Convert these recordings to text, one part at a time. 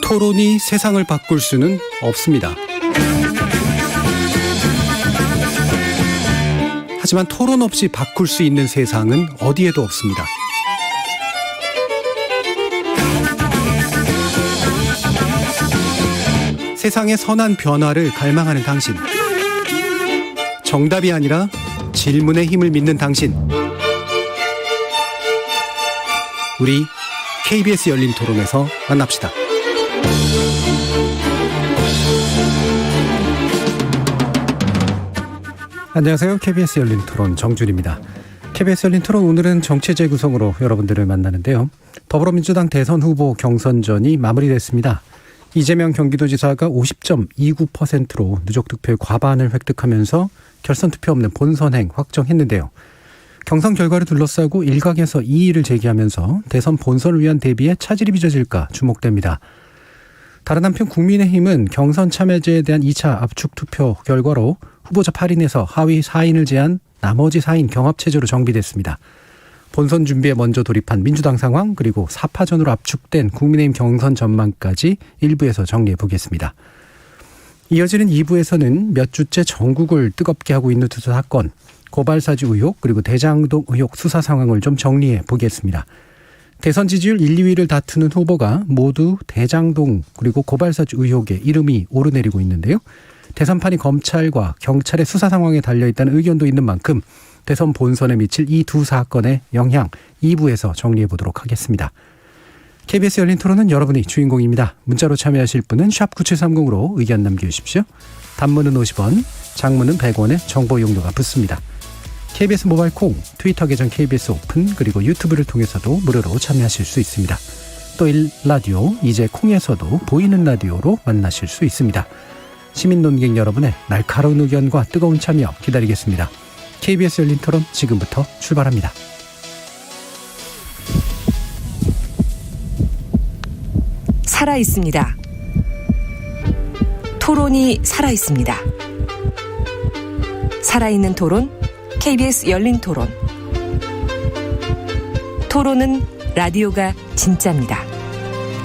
토론이 세상을 바꿀 수는 없습니다. 하지만 토론 없이 바꿀 수 있는 세상은 어디에도 없습니다. 세상의 선한 변화를 갈망하는 당신. 정답이 아니라 질문의 힘을 믿는 당신. 우리 KBS 열린 토론에서 만납시다. 안녕하세요. KBS 열린 토론 정준입니다. KBS 열린 토론 오늘은 정치 재구성으로 여러분들을 만나는데요. 더불어민주당 대선 후보 경선전이 마무리됐습니다. 이재명 경기도지사가 50.29%로 누적 득표의 과반을 획득하면서 결선 투표 없는 본선행 확정했는데요. 경선 결과를 둘러싸고 일각에서 이의를 제기하면서 대선 본선을 위한 대비에 차질이 빚어질까 주목됩니다. 다른 한편 국민의힘은 경선 참여제에 대한 2차 압축 투표 결과로 후보자 8인에서 하위 4인을 제한 나머지 4인 경합체제로 정비됐습니다. 본선 준비에 먼저 돌입한 민주당 상황, 그리고 4파전으로 압축된 국민의힘 경선 전망까지 1부에서 정리해 보겠습니다. 이어지는 2부에서는 몇 주째 전국을 뜨겁게 하고 있는 두 사건, 고발사주 의혹 그리고 대장동 의혹 수사 상황을 좀 정리해 보겠습니다. 대선 지지율 1, 2위를 다투는 후보가 모두 대장동 그리고 고발사주 의혹에 이름이 오르내리고 있는데요. 대선판이 검찰과 경찰의 수사 상황에 달려있다는 의견도 있는 만큼 대선 본선에 미칠 이 두 사건의 영향 2부에서 정리해 보도록 하겠습니다. KBS 열린 토론은 여러분이 주인공입니다. 문자로 참여하실 분은 샵 9730으로 의견 남겨주십시오. 단문은 50원, 장문은 100원의 정보 용료가 붙습니다. KBS 모바일 콩, 트위터 계정 KBS 오픈, 그리고 유튜브를 통해서도 무료로 참여하실 수 있습니다. 또 일라디오, 이제 콩에서도 보이는 라디오로 만나실 수 있습니다. 시민 논객 여러분의 날카로운 의견과 뜨거운 참여 기다리겠습니다. KBS 열린 토론 지금부터 출발합니다. 살아있습니다. 토론이 살아있습니다. 살아있는 토론, KBS 열린 토론. 토론은 라디오가 진짜입니다.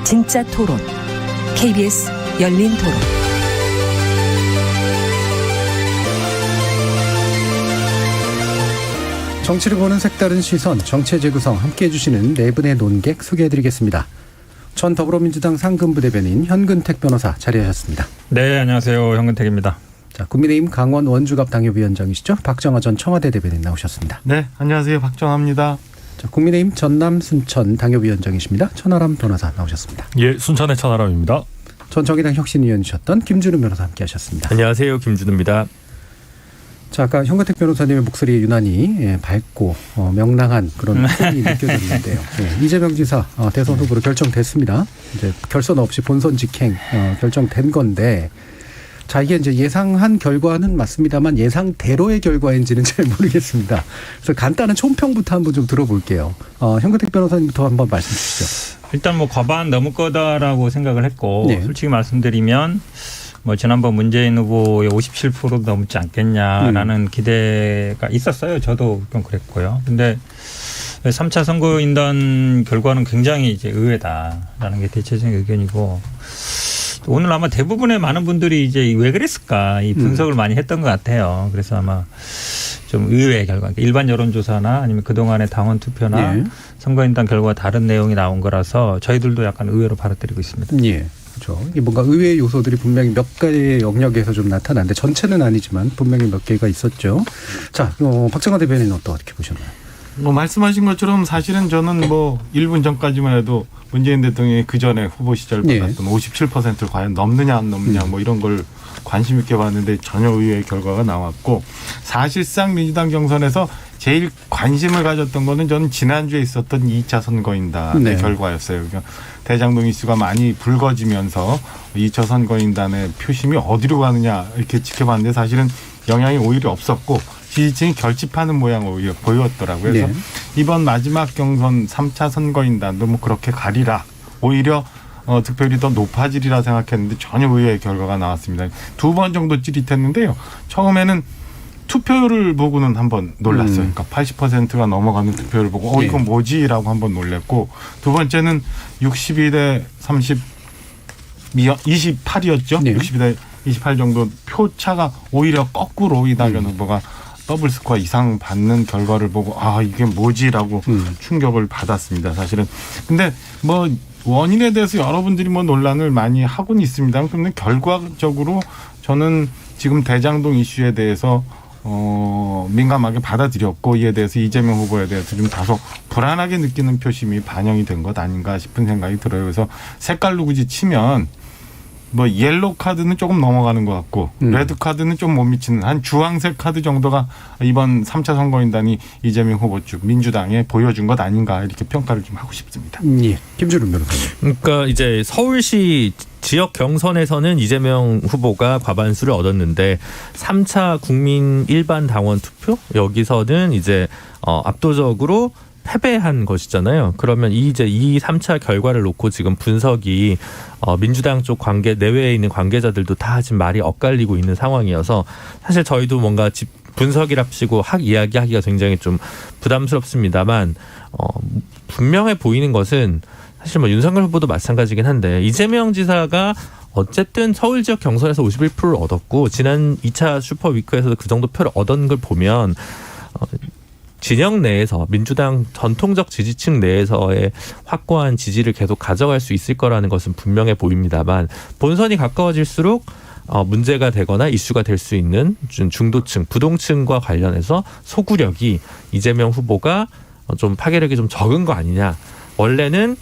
진짜 토론, KBS 열린 토론. 정치를 보는 색다른 시선, 정치 재구성 함께해 주시는 네 분의 논객 소개해드리겠습니다. 전 더불어민주당 상근부대변인 현근택 변호사 자리하셨습니다. 네, 안녕하세요. 현근택입니다. 자, 국민의힘 강원 원주갑 당협위원장이시죠. 박정하 전 청와대 대변인 나오셨습니다. 네, 안녕하세요. 박정하입니다. 자, 국민의힘 전남 순천 당협위원장이십니다. 천하람 변호사 나오셨습니다. 예, 순천의 천하람입니다. 전 정의당 혁신위원이셨던 김준우 변호사 함께하셨습니다. 안녕하세요, 김준우입니다. 자, 아까 현근택 변호사님의 목소리 유난히 밝고 명랑한 그런 톤이 느껴졌는데요. 이재명 지사 대선 후보로 결정됐습니다. 이제 결선 없이 본선 직행 결정된 건데, 자, 이게 이제 예상한 결과는 맞습니다만 예상대로의 결과인지는 잘 모르겠습니다. 그래서 간단한 총평부터 한번 좀 들어볼게요. 현근택 변호사님부터 한번 말씀 주시죠. 일단 뭐 과반 넘을 거다라고 생각을 했고, 네. 솔직히 말씀드리면 뭐 지난번 문재인 후보의 57%도 넘지 않겠냐라는 기대가 있었어요. 저도 좀 그랬고요. 근데 3차 선거인단 결과는 굉장히 이제 의외다라는 게 대체적인 의견이고, 오늘 아마 대부분의 많은 분들이 이제 왜 그랬을까 이 분석을 많이 했던 것 같아요. 그래서 아마 좀 의외의 결과, 일반 여론조사나 아니면 그동안의 당원 투표나 네. 선거인단 결과와 다른 내용이 나온 거라서 저희들도 약간 의외로 받아들이고 있습니다. 예. 그렇죠. 이게 뭔가 의외의 요소들이 분명히 몇 가지의 영역에서 좀 나타났는데 전체는 아니지만 분명히 몇 개가 있었죠. 자, 박정하 대변인은 또 어떻게 보셨나요? 말씀하신 것처럼 사실은 저는 1분 전까지만 해도 문재인 대통령이 그 전에 후보 시절 받았던 57%를 과연 넘느냐 안 넘느냐 이런 걸 관심 있게 봤는데 전혀 의외의 결과가 나왔고, 사실상 민주당 경선에서 제일 관심을 가졌던 거는 저는 지난주에 있었던 2차 선거인단의 결과였어요. 그러니까 대장동 이슈가 많이 불거지면서 2차 선거인단의 표심이 어디로 가느냐 이렇게 지켜봤는데 사실은 영향이 오히려 없었고 지지층이 결집하는 모양을 오히려 보였더라고요. 그래서 이번 마지막 경선 3차 선거인단도 그렇게 가리라. 오히려 득표율이 더 높아지리라 생각했는데 전혀 의외의 결과가 나왔습니다. 2번 정도 찌릿했는데요. 처음에는 투표율을 보고는 한번 놀랐어요. 그러니까 80%가 넘어가는 투표율을 보고 이건 뭐지라고 한번 놀랐고, 두 번째는 62대 28이었죠. 네. 62대 28 정도 표차가 오히려 거꾸로 이낙연 후보가 더블 스코어 이상 받는 결과를 보고 이게 뭐지라고 충격을 받았습니다. 사실은. 근데 뭐 원인에 대해서 여러분들이 뭐 논란을 많이 하고는 있습니다. 그런데 결과적으로 저는 지금 대장동 이슈에 대해서 민감하게 받아들였고, 이에 대해서 이재명 후보에 대해서 좀 다소 불안하게 느끼는 표심이 반영이 된 것 아닌가 싶은 생각이 들어요. 그래서 색깔로 굳이 치면 뭐 옐로 카드는 조금 넘어가는 것 같고 레드 카드는 좀 못 미치는 한 주황색 카드 정도가 이번 3차 선거인단이 이재명 후보 쪽 민주당에 보여준 것 아닌가, 이렇게 평가를 좀 하고 싶습니다. 예. 김준우 변호사님. 그러니까 이제 서울시 지역 경선에서는 이재명 후보가 과반수를 얻었는데 3차 국민 일반 당원 투표 여기서는 이제 압도적으로 패배한 것이잖아요. 그러면 이 3차 결과를 놓고 지금 분석이 민주당 쪽 내외에 있는 관계자들도 다 지금 말이 엇갈리고 있는 상황이어서 사실 저희도 뭔가 분석이랍시고 이야기하기가 굉장히 좀 부담스럽습니다만 분명해 보이는 것은 사실 뭐 윤석열 후보도 마찬가지긴 한데, 이재명 지사가 어쨌든 서울 지역 경선에서 51%를 얻었고 지난 2차 슈퍼위크에서도 그 정도 표를 얻은 걸 보면 진영 내에서 민주당 전통적 지지층 내에서의 확고한 지지를 계속 가져갈 수 있을 거라는 것은 분명해 보입니다만, 본선이 가까워질수록 문제가 되거나 이슈가 될 수 있는 중도층, 부동층과 관련해서 소구력이 이재명 후보가 좀 파괴력이 좀 적은 거 아니냐. 원래는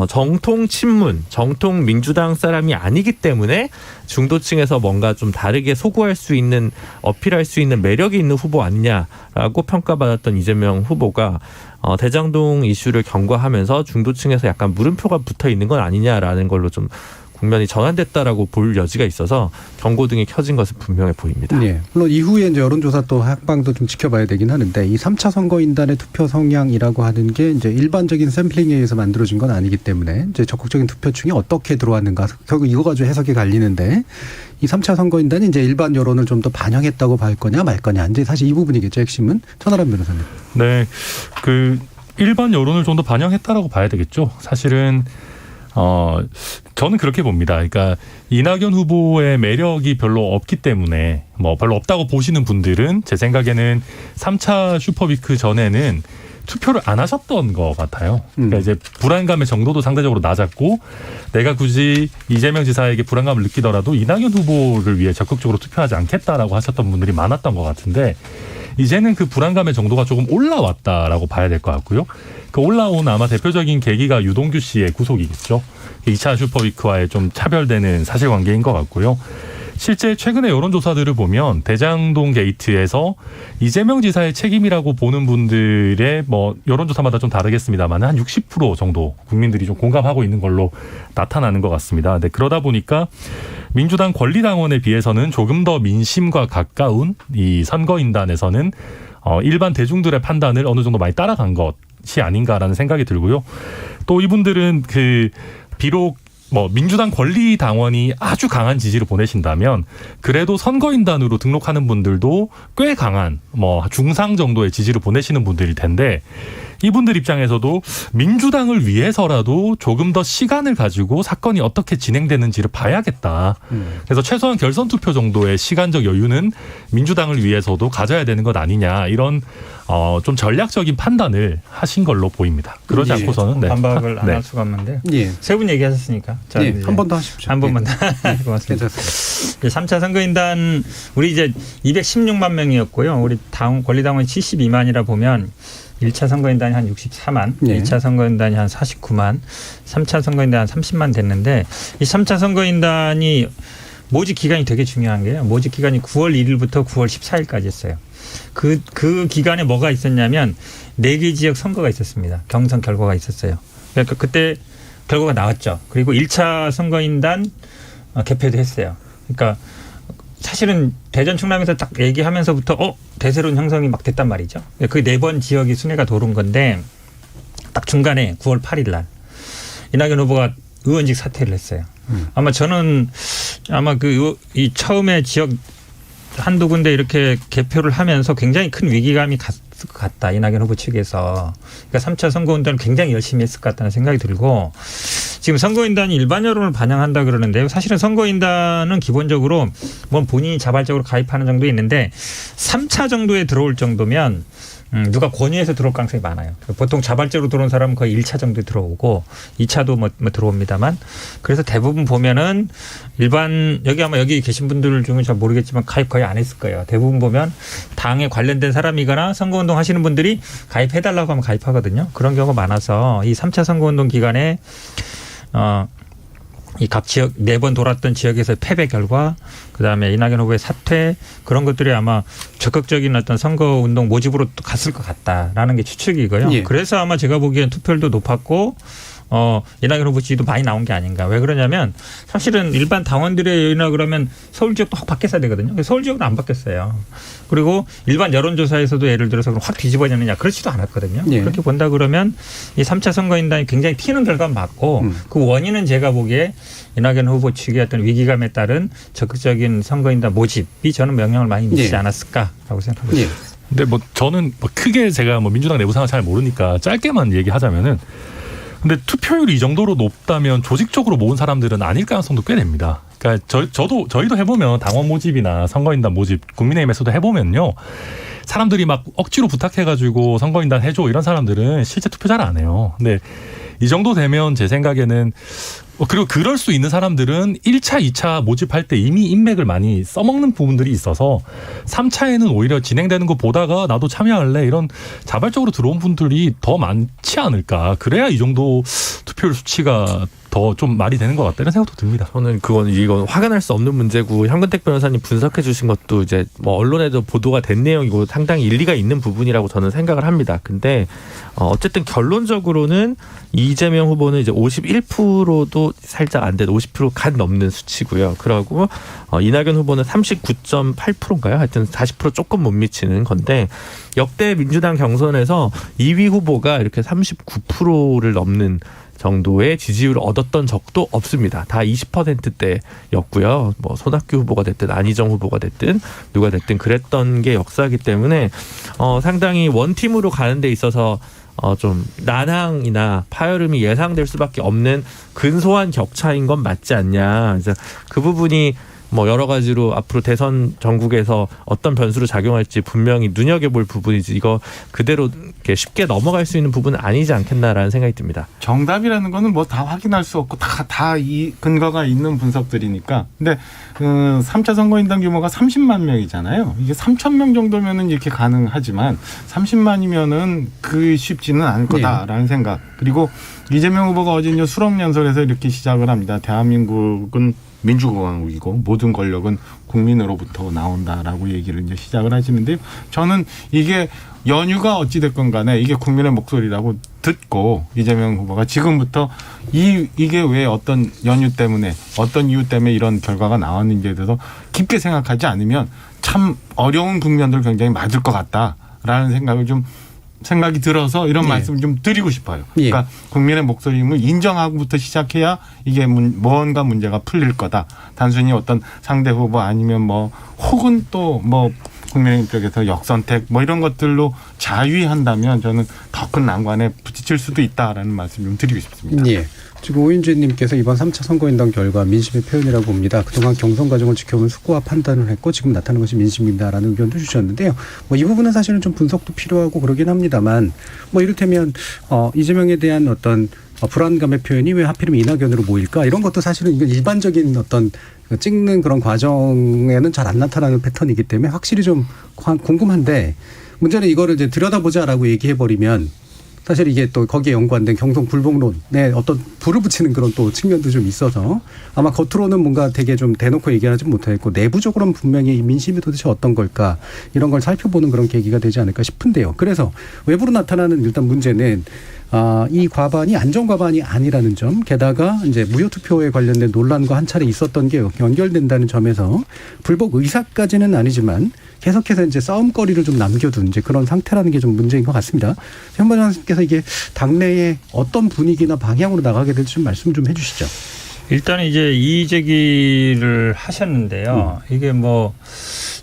정통 친문, 정통 민주당 사람이 아니기 때문에 중도층에서 뭔가 좀 다르게 소구할 수 있는, 어필할 수 있는 매력이 있는 후보 아니냐라고 평가받았던 이재명 후보가 대장동 이슈를 경과하면서 중도층에서 약간 물음표가 붙어 있는 건 아니냐라는 걸로 좀 국면이 전환됐다라고 볼 여지가 있어서 경고등이 켜진 것은 분명해 보입니다. 예. 물론 이후에 이제 여론조사 또 학방도 좀 지켜봐야 되긴 하는데, 이 3차 선거인단의 투표 성향이라고 하는 게 이제 일반적인 샘플링에 의해서 만들어진 건 아니기 때문에 이제 적극적인 투표층이 어떻게 들어왔는가, 결국 이거 가지고 해석이 갈리는데, 이 3차 선거인단이 이제 일반 여론을 좀 더 반영했다고 볼 거냐 말 거냐, 이제 사실 이 부분이겠죠, 핵심은. 천하람 변호사님. 네, 일반 여론을 좀 더 반영했다라고 봐야 되겠죠. 사실은 저는 그렇게 봅니다. 그러니까 이낙연 후보의 매력이 별로 없기 때문에 별로 없다고 보시는 분들은 제 생각에는 3차 슈퍼위크 전에는 투표를 안 하셨던 것 같아요. 그러니까 이제 불안감의 정도도 상대적으로 낮았고, 내가 굳이 이재명 지사에게 불안감을 느끼더라도 이낙연 후보를 위해 적극적으로 투표하지 않겠다라고 하셨던 분들이 많았던 것 같은데, 이제는 그 불안감의 정도가 조금 올라왔다라고 봐야 될 것 같고요. 그 올라온 아마 대표적인 계기가 유동규 씨의 구속이겠죠. 2차 슈퍼위크와의 좀 차별되는 사실관계인 것 같고요. 실제 최근의 여론조사들을 보면 대장동 게이트에서 이재명 지사의 책임이라고 보는 분들의 여론조사마다 좀 다르겠습니다만 한 60% 정도 국민들이 좀 공감하고 있는 걸로 나타나는 것 같습니다. 네, 그러다 보니까 민주당 권리당원에 비해서는 조금 더 민심과 가까운 이 선거인단에서는 일반 대중들의 판단을 어느 정도 많이 따라간 것이 아닌가라는 생각이 들고요. 또 이분들은 비록 민주당 권리당원이 아주 강한 지지를 보내신다면 그래도 선거인단으로 등록하는 분들도 꽤 강한 중상 정도의 지지를 보내시는 분들일 텐데, 이분들 입장에서도 민주당을 위해서라도 조금 더 시간을 가지고 사건이 어떻게 진행되는지를 봐야겠다. 그래서 최소한 결선 투표 정도의 시간적 여유는 민주당을 위해서도 가져야 되는 것 아니냐, 이런 좀 전략적인 판단을 하신 걸로 보입니다. 그러지 않고서는 반박을 안 할 수가 없는데, 세 분 얘기하셨으니까 한 번 더 하십시오. 한 번만 더. 고맙습니다. 3차 선거인단 우리 이제 216만 명이었고요. 우리 권리당원이 72만이라 보면 1차 선거인단이 한 64만, 2차 선거인단이 한 49만, 3차 선거인단이 한 30만 됐는데, 이 3차 선거인단이 모집 기간이 되게 중요한 게요. 모집 기간이 9월 1일부터 9월 14일까지였어요. 그 기간에 뭐가 있었냐면 4개 지역 선거가 있었습니다. 경선 결과가 있었어요. 그러니까 그때 결과가 나왔죠. 그리고 1차 선거인단 개표도 했어요. 그러니까 사실은 대전 충남에서 딱 얘기하면서부터 대세론 형성이 막 됐단 말이죠. 그 4번 지역이 순회가 도는 건데, 딱 중간에 9월 8일 날 이낙연 후보가 의원직 사퇴를 했어요. 아마 저는 이 처음에 지역 한두 군데 이렇게 개표를 하면서 굉장히 큰 위기감이 갔을 것 같다. 이낙연 후보 측에서. 그러니까 3차 선거운동을 굉장히 열심히 했을 것 같다는 생각이 들고 지금 선거인단이 일반 여론을 반영한다 그러는데요. 사실은 선거인단은 기본적으로 뭐 본인이 자발적으로 가입하는 정도 있는데 3차 정도에 들어올 정도면 누가 권유해서 들어올 가능성이 많아요. 보통 자발적으로 들어온 사람은 거의 1차 정도에 들어오고 2차도 뭐 들어옵니다만 그래서 대부분 보면은 일반 여기 계신 분들 중에 잘 모르겠지만 가입 거의 안 했을 거예요. 대부분 보면 당에 관련된 사람이거나 선거운동 하시는 분들이 가입해달라고 하면 가입하거든요. 그런 경우가 많아서 이 3차 선거운동 기간에 이 각 지역 4번 돌았던 지역에서의 패배 결과 그다음에 이낙연 후보의 사퇴 그런 것들이 아마 적극적인 어떤 선거운동 모집으로 또 갔을 것 같다라는 게 추측이고요. 예. 그래서 아마 제가 보기엔 투표율도 높았고 이낙연 후보 지지도 많이 나온 게 아닌가. 왜 그러냐면 사실은 일반 당원들의 여론이나 그러면 서울 지역도 확 바뀌었어야 되거든요. 서울 지역은 안 바뀌었어요. 그리고 일반 여론조사에서도 예를 들어서 그럼 확 뒤집어졌느냐 그렇지도 않았거든요. 예. 그렇게 본다 그러면 이 3차 선거인단이 굉장히 튀는 결과가 맞고 그 원인은 제가 보기에 이낙연 후보 측의 어떤 위기감에 따른 적극적인 선거인단 모집이 저는 영향을 많이 미치지 예. 않았을까라고 생각합니다. 예. 근데 뭐 저는 뭐 크게 제가 뭐 민주당 내부 상황 잘 모르니까 짧게만 얘기하자면은 근데 투표율이 이 정도로 높다면 조직적으로 모은 사람들은 아닐 가능성도 꽤 됩니다. 그러니까 저희도 해보면 당원 모집이나 선거인단 모집 국민의힘에서도 해보면요. 사람들이 막 억지로 부탁해가지고 선거인단 해줘 이런 사람들은 실제 투표 잘 안 해요. 근데 이 정도 되면 제 생각에는 그리고 그럴 수 있는 사람들은 1차, 2차 모집할 때 이미 인맥을 많이 써먹는 부분들이 있어서 3차에는 오히려 진행되는 거 보다가 나도 참여할래 이런 자발적으로 들어온 분들이 더 많지 않을까. 그래야 이 정도 투표율 수치가 더 좀 말이 되는 것 같다 이런 생각도 듭니다. 저는 이건 화가 날 수 없는 문제고 현근택 변호사님 분석해 주신 것도 이제 뭐 언론에도 보도가 된 내용이고 상당히 일리가 있는 부분이라고 저는 생각을 합니다. 근데 어쨌든 결론적으로는 이재명 후보는 이제 51%도 살짝 안 된 50% 간 넘는 수치고요. 그리고 이낙연 후보는 39.8%인가요? 하여튼 40% 조금 못 미치는 건데 역대 민주당 경선에서 2위 후보가 이렇게 39%를 넘는 정도의 지지율을 얻었던 적도 없습니다. 다 20%대였고요. 뭐 손학규 후보가 됐든 안희정 후보가 됐든 누가 됐든 그랬던 게 역사이기 때문에 상당히 원팀으로 가는 데 있어서 좀 난항이나 파열음이 예상될 수밖에 없는 근소한 격차인 건 맞지 않냐. 그래서 그 부분이 뭐 여러 가지로 앞으로 대선 전국에서 어떤 변수로 작용할지 분명히 눈여겨볼 부분이지 이거 그대로 이렇게 쉽게 넘어갈 수 있는 부분은 아니지 않겠나라는 생각이 듭니다. 정답이라는 거는 뭐 다 확인할 수 없고 다 이 근거가 있는 분석들이니까. 근데 3차 선거인단 규모가 30만 명이잖아요. 이게 3천 명 정도면은 이렇게 가능하지만 30만이면은 그 쉽지는 않을 거다라는 생각. 그리고 이재명 후보가 어제 이제 수록연설에서 이렇게 시작을 합니다. 대한민국은 민주공화국이고 모든 권력은 국민으로부터 나온다라고 얘기를 이제 시작을 하시는데요. 저는 이게 연유가 어찌됐건 간에 이게 국민의 목소리라고 듣고 이재명 후보가 지금부터 이게 왜 어떤 연유 때문에 어떤 이유 때문에 이런 결과가 나왔는지에 대해서 깊게 생각하지 않으면 참 어려운 국면들 굉장히 맞을 것 같다라는 생각이 들어서 이런 말씀을 좀 드리고 싶어요. 그러니까 국민의 목소리를 인정하고부터 시작해야 이게 뭔가 문제가 풀릴 거다. 단순히 어떤 상대 후보 아니면 뭐 혹은 또 뭐 국민의힘 쪽에서 역선택 뭐 이런 것들로 자위한다면 저는 더 큰 난관에 부딪힐 수도 있다라는 말씀 좀 드리고 싶습니다. 예. 지금 오윤주님께서 이번 3차 선거인단 결과 민심의 표현이라고 봅니다. 그동안 경선 과정을 지켜본 숙고와 판단을 했고 지금 나타난 것이 민심입니다라는 의견도 주셨는데요. 뭐 이 부분은 사실은 좀 분석도 필요하고 그러긴 합니다만 뭐 이를테면 이재명에 대한 어떤 불안감의 표현이 왜 하필이면 이낙연으로 모일까 이런 것도 사실은 이건 일반적인 어떤 찍는 그런 과정에는 잘 안 나타나는 패턴이기 때문에 확실히 좀 궁금한데 문제는 이거를 이제 들여다보자라고 얘기해버리면 사실 이게 또 거기에 연관된 경선 불복론에 어떤 불을 붙이는 그런 또 측면도 좀 있어서 아마 겉으로는 뭔가 되게 좀 대놓고 얘기하지 못하겠고 내부적으로는 분명히 민심이 도대체 어떤 걸까 이런 걸 살펴보는 그런 계기가 되지 않을까 싶은데요. 그래서 외부로 나타나는 일단 문제는 이 과반이 안전과반이 아니라는 점, 게다가 이제 무효투표에 관련된 논란과 한 차례 있었던 게 연결된다는 점에서 불복 의사까지는 아니지만 계속해서 이제 싸움거리를 좀 남겨둔 이제 그런 상태라는 게 좀 문제인 것 같습니다. 현 변호사님께서 이게 당내에 어떤 분위기나 방향으로 나가게 될지 좀 말씀 좀 해주시죠. 일단 이제 이의 제기를 하셨는데요. 이게 뭐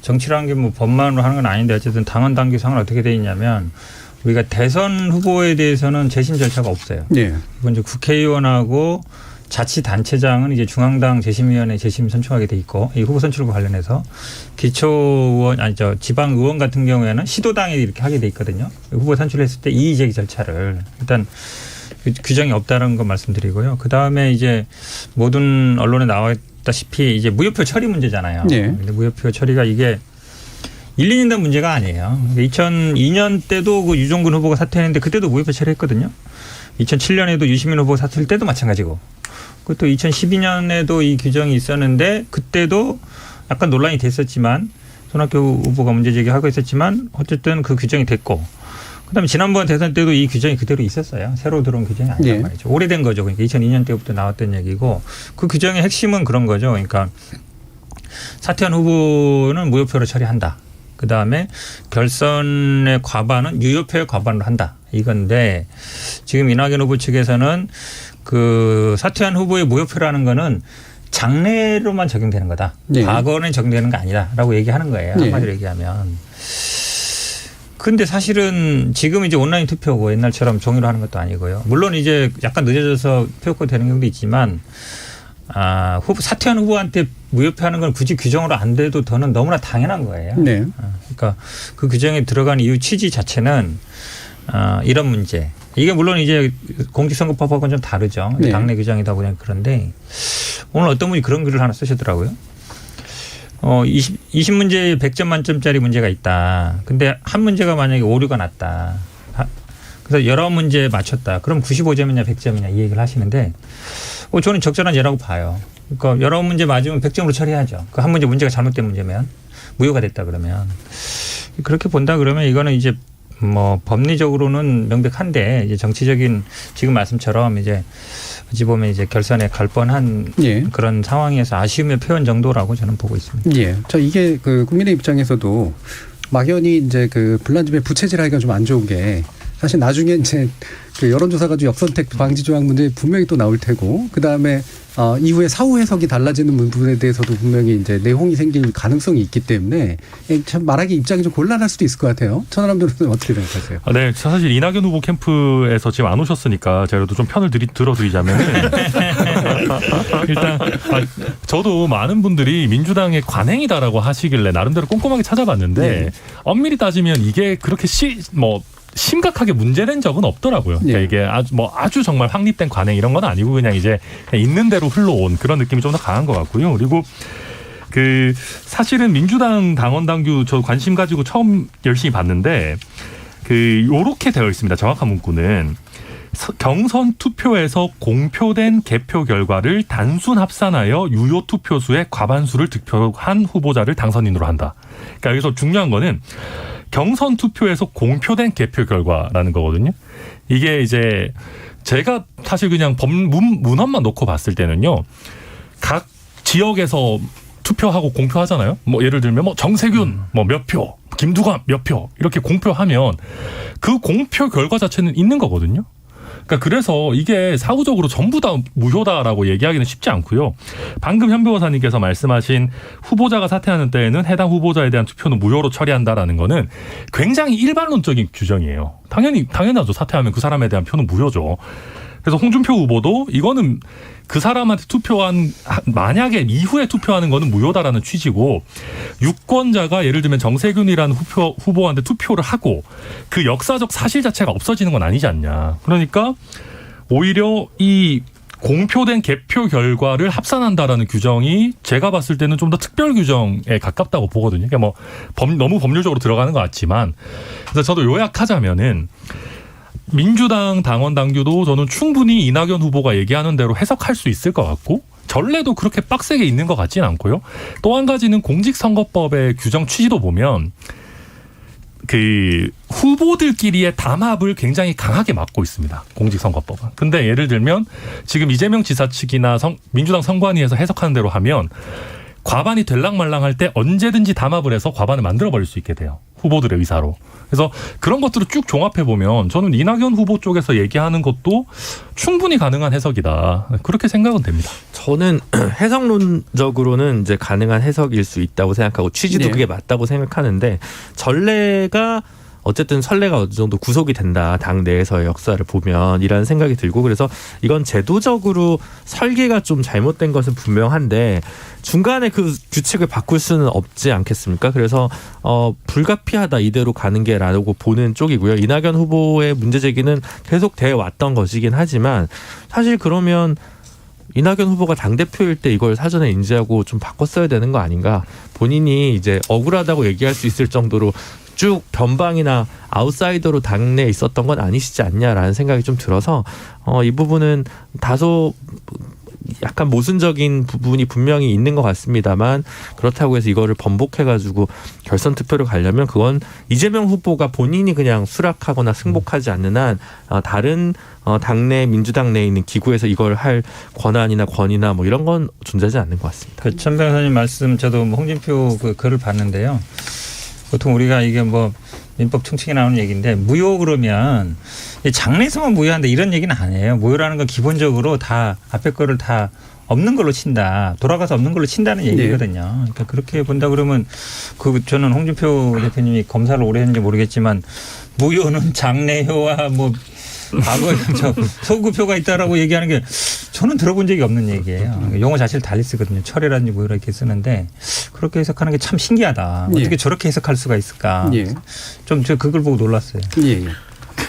정치라는 게 뭐 법만으로 하는 건 아닌데 어쨌든 당원 당규상은 어떻게 돼 있냐면 우리가 대선 후보에 대해서는 재심 절차가 없어요. 예. 이번 이제 국회의원하고 자치단체장은 이제 중앙당 재심위원회 재심 선출하게 돼 있고 이 후보 선출과 관련해서 기초의원 지방 의원 같은 경우에는 시도당이 이렇게 하게 돼 있거든요. 후보 선출했을 때 이의 제기 절차를 일단 규정이 없다는 거 말씀드리고요. 그 다음에 이제 모든 언론에 나왔다시피 이제 무효표 처리 문제잖아요. 네. 근데 무효표 처리가 이게 1, 2년 된 문제가 아니에요. 2002년 때도 그 유종근 후보가 사퇴했는데 그때도 무효표 처리했거든요. 2007년에도 유시민 후보가 사퇴할 때도 마찬가지고. 그것도 2012년에도 이 규정이 있었는데 그때도 약간 논란이 됐었지만 손학규 후보가 문제 제기하고 있었지만 어쨌든 그 규정이 됐고 그다음에 지난번 대선 때도 이 규정이 그대로 있었어요. 새로 들어온 규정이 아니란 네. 말이죠. 오래된 거죠. 그러니까 2002년 때부터 나왔던 얘기고 그 규정의 핵심은 그런 거죠. 그러니까 사퇴한 후보는 무효표로 처리한다. 그다음에 결선의 과반은 유효표의 과반으로 한다. 이건데 지금 이낙연 후보 측에서는 그 사퇴한 후보의 무효표라는 거는 장래로만 적용되는 거다. 네. 과거는 적용되는 거 아니다라고 얘기하는 거예요. 네. 한마디로 얘기하면. 근데 사실은 지금 이제 온라인 투표고 옛날처럼 종이로 하는 것도 아니고요. 물론 이제 약간 늦어져서 표효권 되는 경우도 있지만 사퇴한 후보한테 무효표하는 건 굳이 규정으로 안 돼도 저는 너무나 당연한 거예요. 네. 그러니까 그 규정에 들어간 이유 취지 자체는 이런 문제. 이게 물론 이제 공직선거법하고는 좀 다르죠. 네. 당내 규정이다 보니 그런데 오늘 어떤 분이 그런 글을 하나 쓰시더라고요. 20문제에 100점 만점짜리 문제가 있다. 근데 한 문제가 만약에 오류가 났다. 그래서 여러 문제에 맞췄다. 그럼 95점이냐 100점이냐 이 얘기를 하시는데 저는 적절한 예라고 봐요. 그러니까 여러 문제 맞으면 100점으로 처리하죠. 그 한 문제가 잘못된 문제면 무효가 됐다 그러면. 그렇게 본다 그러면 이거는 이제 뭐 법리적으로는 명백한데 이제 정치적인 지금 말씀처럼 이제 어찌 보면 이제 결선에 갈 뻔한 예. 그런 상황에서 아쉬움의 표현 정도라고 저는 보고 있습니다. 예. 이게 그 국민의 입장에서도 막연히 이제 그 불난집에 부채질하기가 좀 안 좋은 게 사실 나중에 이제 그 여론조사 가지고 역선택 방지 조항 문제 분명히 또 나올 테고 그 다음에 이후에 사후 해석이 달라지는 부분에 대해서도 분명히 이제 내홍이 생길 가능성이 있기 때문에 참 말하기 입장이 좀 곤란할 수도 있을 것 같아요. 천하람 변호사님 어떻게 생각하세요? 네, 사실 이낙연 후보 캠프에서 지금 안 오셨으니까 제가 좀 편을 들어드리자면은 일단 저도 많은 분들이 민주당의 관행이다라고 하시길래 나름대로 꼼꼼하게 찾아봤는데 네. 엄밀히 따지면 이게 그렇게 심각하게 문제된 적은 없더라고요. 그러니까 네. 이게 아주 정말 확립된 관행 이런 건 아니고 그냥 이제 있는 대로 흘러온 그런 느낌이 좀 더 강한 것 같고요. 그리고 그 사실은 민주당 당원 당규 저 관심 가지고 처음 열심히 봤는데 그 요렇게 되어 있습니다. 정확한 문구는 경선 투표에서 공표된 개표 결과를 단순 합산하여 유효 투표수의 과반수를 득표한 후보자를 당선인으로 한다. 그러니까 여기서 중요한 거는 경선 투표에서 공표된 개표 결과라는 거거든요. 이게 이제 제가 사실 그냥 문헌만 놓고 봤을 때는요. 각 지역에서 투표하고 공표하잖아요. 뭐 예를 들면 뭐 정세균 뭐 몇 표, 김두관 몇 표 이렇게 공표하면 그 공표 결과 자체는 있는 거거든요. 그러니까 그래서 이게 사후적으로 전부 다 무효다라고 얘기하기는 쉽지 않고요. 방금 현 변호사님께서 말씀하신 후보자가 사퇴하는 때에는 해당 후보자에 대한 투표는 무효로 처리한다라는 거는 굉장히 일반론적인 규정이에요. 당연하죠. 사퇴하면 그 사람에 대한 표는 무효죠. 그래서 홍준표 후보도 이거는 그 사람한테 만약에 이후에 투표하는 거는 무효다라는 취지고 유권자가 예를 들면 정세균이라는 후보한테 투표를 하고 그 역사적 사실 자체가 없어지는 건 아니지 않냐. 그러니까 오히려 이 공표된 개표 결과를 합산한다라는 규정이 제가 봤을 때는 좀 더 특별 규정에 가깝다고 보거든요. 그러니까 뭐 너무 법률적으로 들어가는 것 같지만 그래서 저도 요약하자면은 민주당 당원 당규도 저는 충분히 이낙연 후보가 얘기하는 대로 해석할 수 있을 것 같고 전례도 그렇게 빡세게 있는 것 같지는 않고요. 또 한 가지는 공직선거법의 규정 취지도 보면 그 후보들끼리의 담합을 굉장히 강하게 막고 있습니다. 공직선거법은. 근데 예를 들면 지금 이재명 지사 측이나 민주당 선관위에서 해석하는 대로 하면 과반이 될랑말랑할 때 언제든지 담합을 해서 과반을 만들어버릴 수 있게 돼요. 후보들의 의사로. 그래서 그런 것들을 쭉 종합해 보면 저는 이낙연 후보 쪽에서 얘기하는 것도 충분히 가능한 해석이다. 그렇게 생각은 됩니다. 저는 해석론적으로는 이제 가능한 해석일 수 있다고 생각하고 취지도 네. 그게 맞다고 생각하는데 전례가 어쨌든 선례가 어느 정도 구속이 된다. 당 내에서의 역사를 보면 이라는 생각이 들고 그래서 이건 제도적으로 설계가 좀 잘못된 것은 분명한데 중간에 그 규칙을 바꿀 수는 없지 않겠습니까? 그래서 불가피하다 이대로 가는 게라고 보는 쪽이고요. 이낙연 후보의 문제 제기는 계속 돼 왔던 것이긴 하지만 사실 그러면 이낙연 후보가 당대표일 때 이걸 사전에 인지하고 좀 바꿨어야 되는 거 아닌가. 본인이 이제 억울하다고 얘기할 수 있을 정도로 쭉 변방이나 아웃사이더로 당내에 있었던 건 아니시지 않냐라는 생각이 좀 들어서 이 부분은 다소 약간 모순적인 부분이 분명히 있는 것 같습니다만 그렇다고 해서 이거를 번복해가지고 결선 투표를 가려면 그건 이재명 후보가 본인이 그냥 수락하거나 승복하지 않는 한 다른 당내 민주당 내에 있는 기구에서 이걸 할 권한이나 권위나 뭐 이런 건 존재하지 않는 것 같습니다. 그 천 변호사님 말씀 저도 홍준표 그 글을 봤는데요. 보통 우리가 이게 뭐 민법 총칙에 나오는 얘기인데 무효 그러면 장래에서만 무효한다 이런 얘기는 아니에요. 무효라는 건 기본적으로 다 앞에 거를 다 없는 걸로 친다. 돌아가서 없는 걸로 친다는 얘기거든요. 그러니까 그렇게 본다 그러면 저는 홍준표 대표님이 검사를 오래 했는지 모르겠지만 무효는 장래효와 뭐 과거에 소급효가 있다라고 얘기하는 게 저는 들어본 적이 없는 얘기예요. 용어 자체를 달리 쓰거든요. 철회라든지 뭐 이렇게 쓰는데 그렇게 해석하는 게 참 신기하다. 예. 어떻게 저렇게 해석할 수가 있을까. 예. 좀 저 그걸 보고 놀랐어요. 예.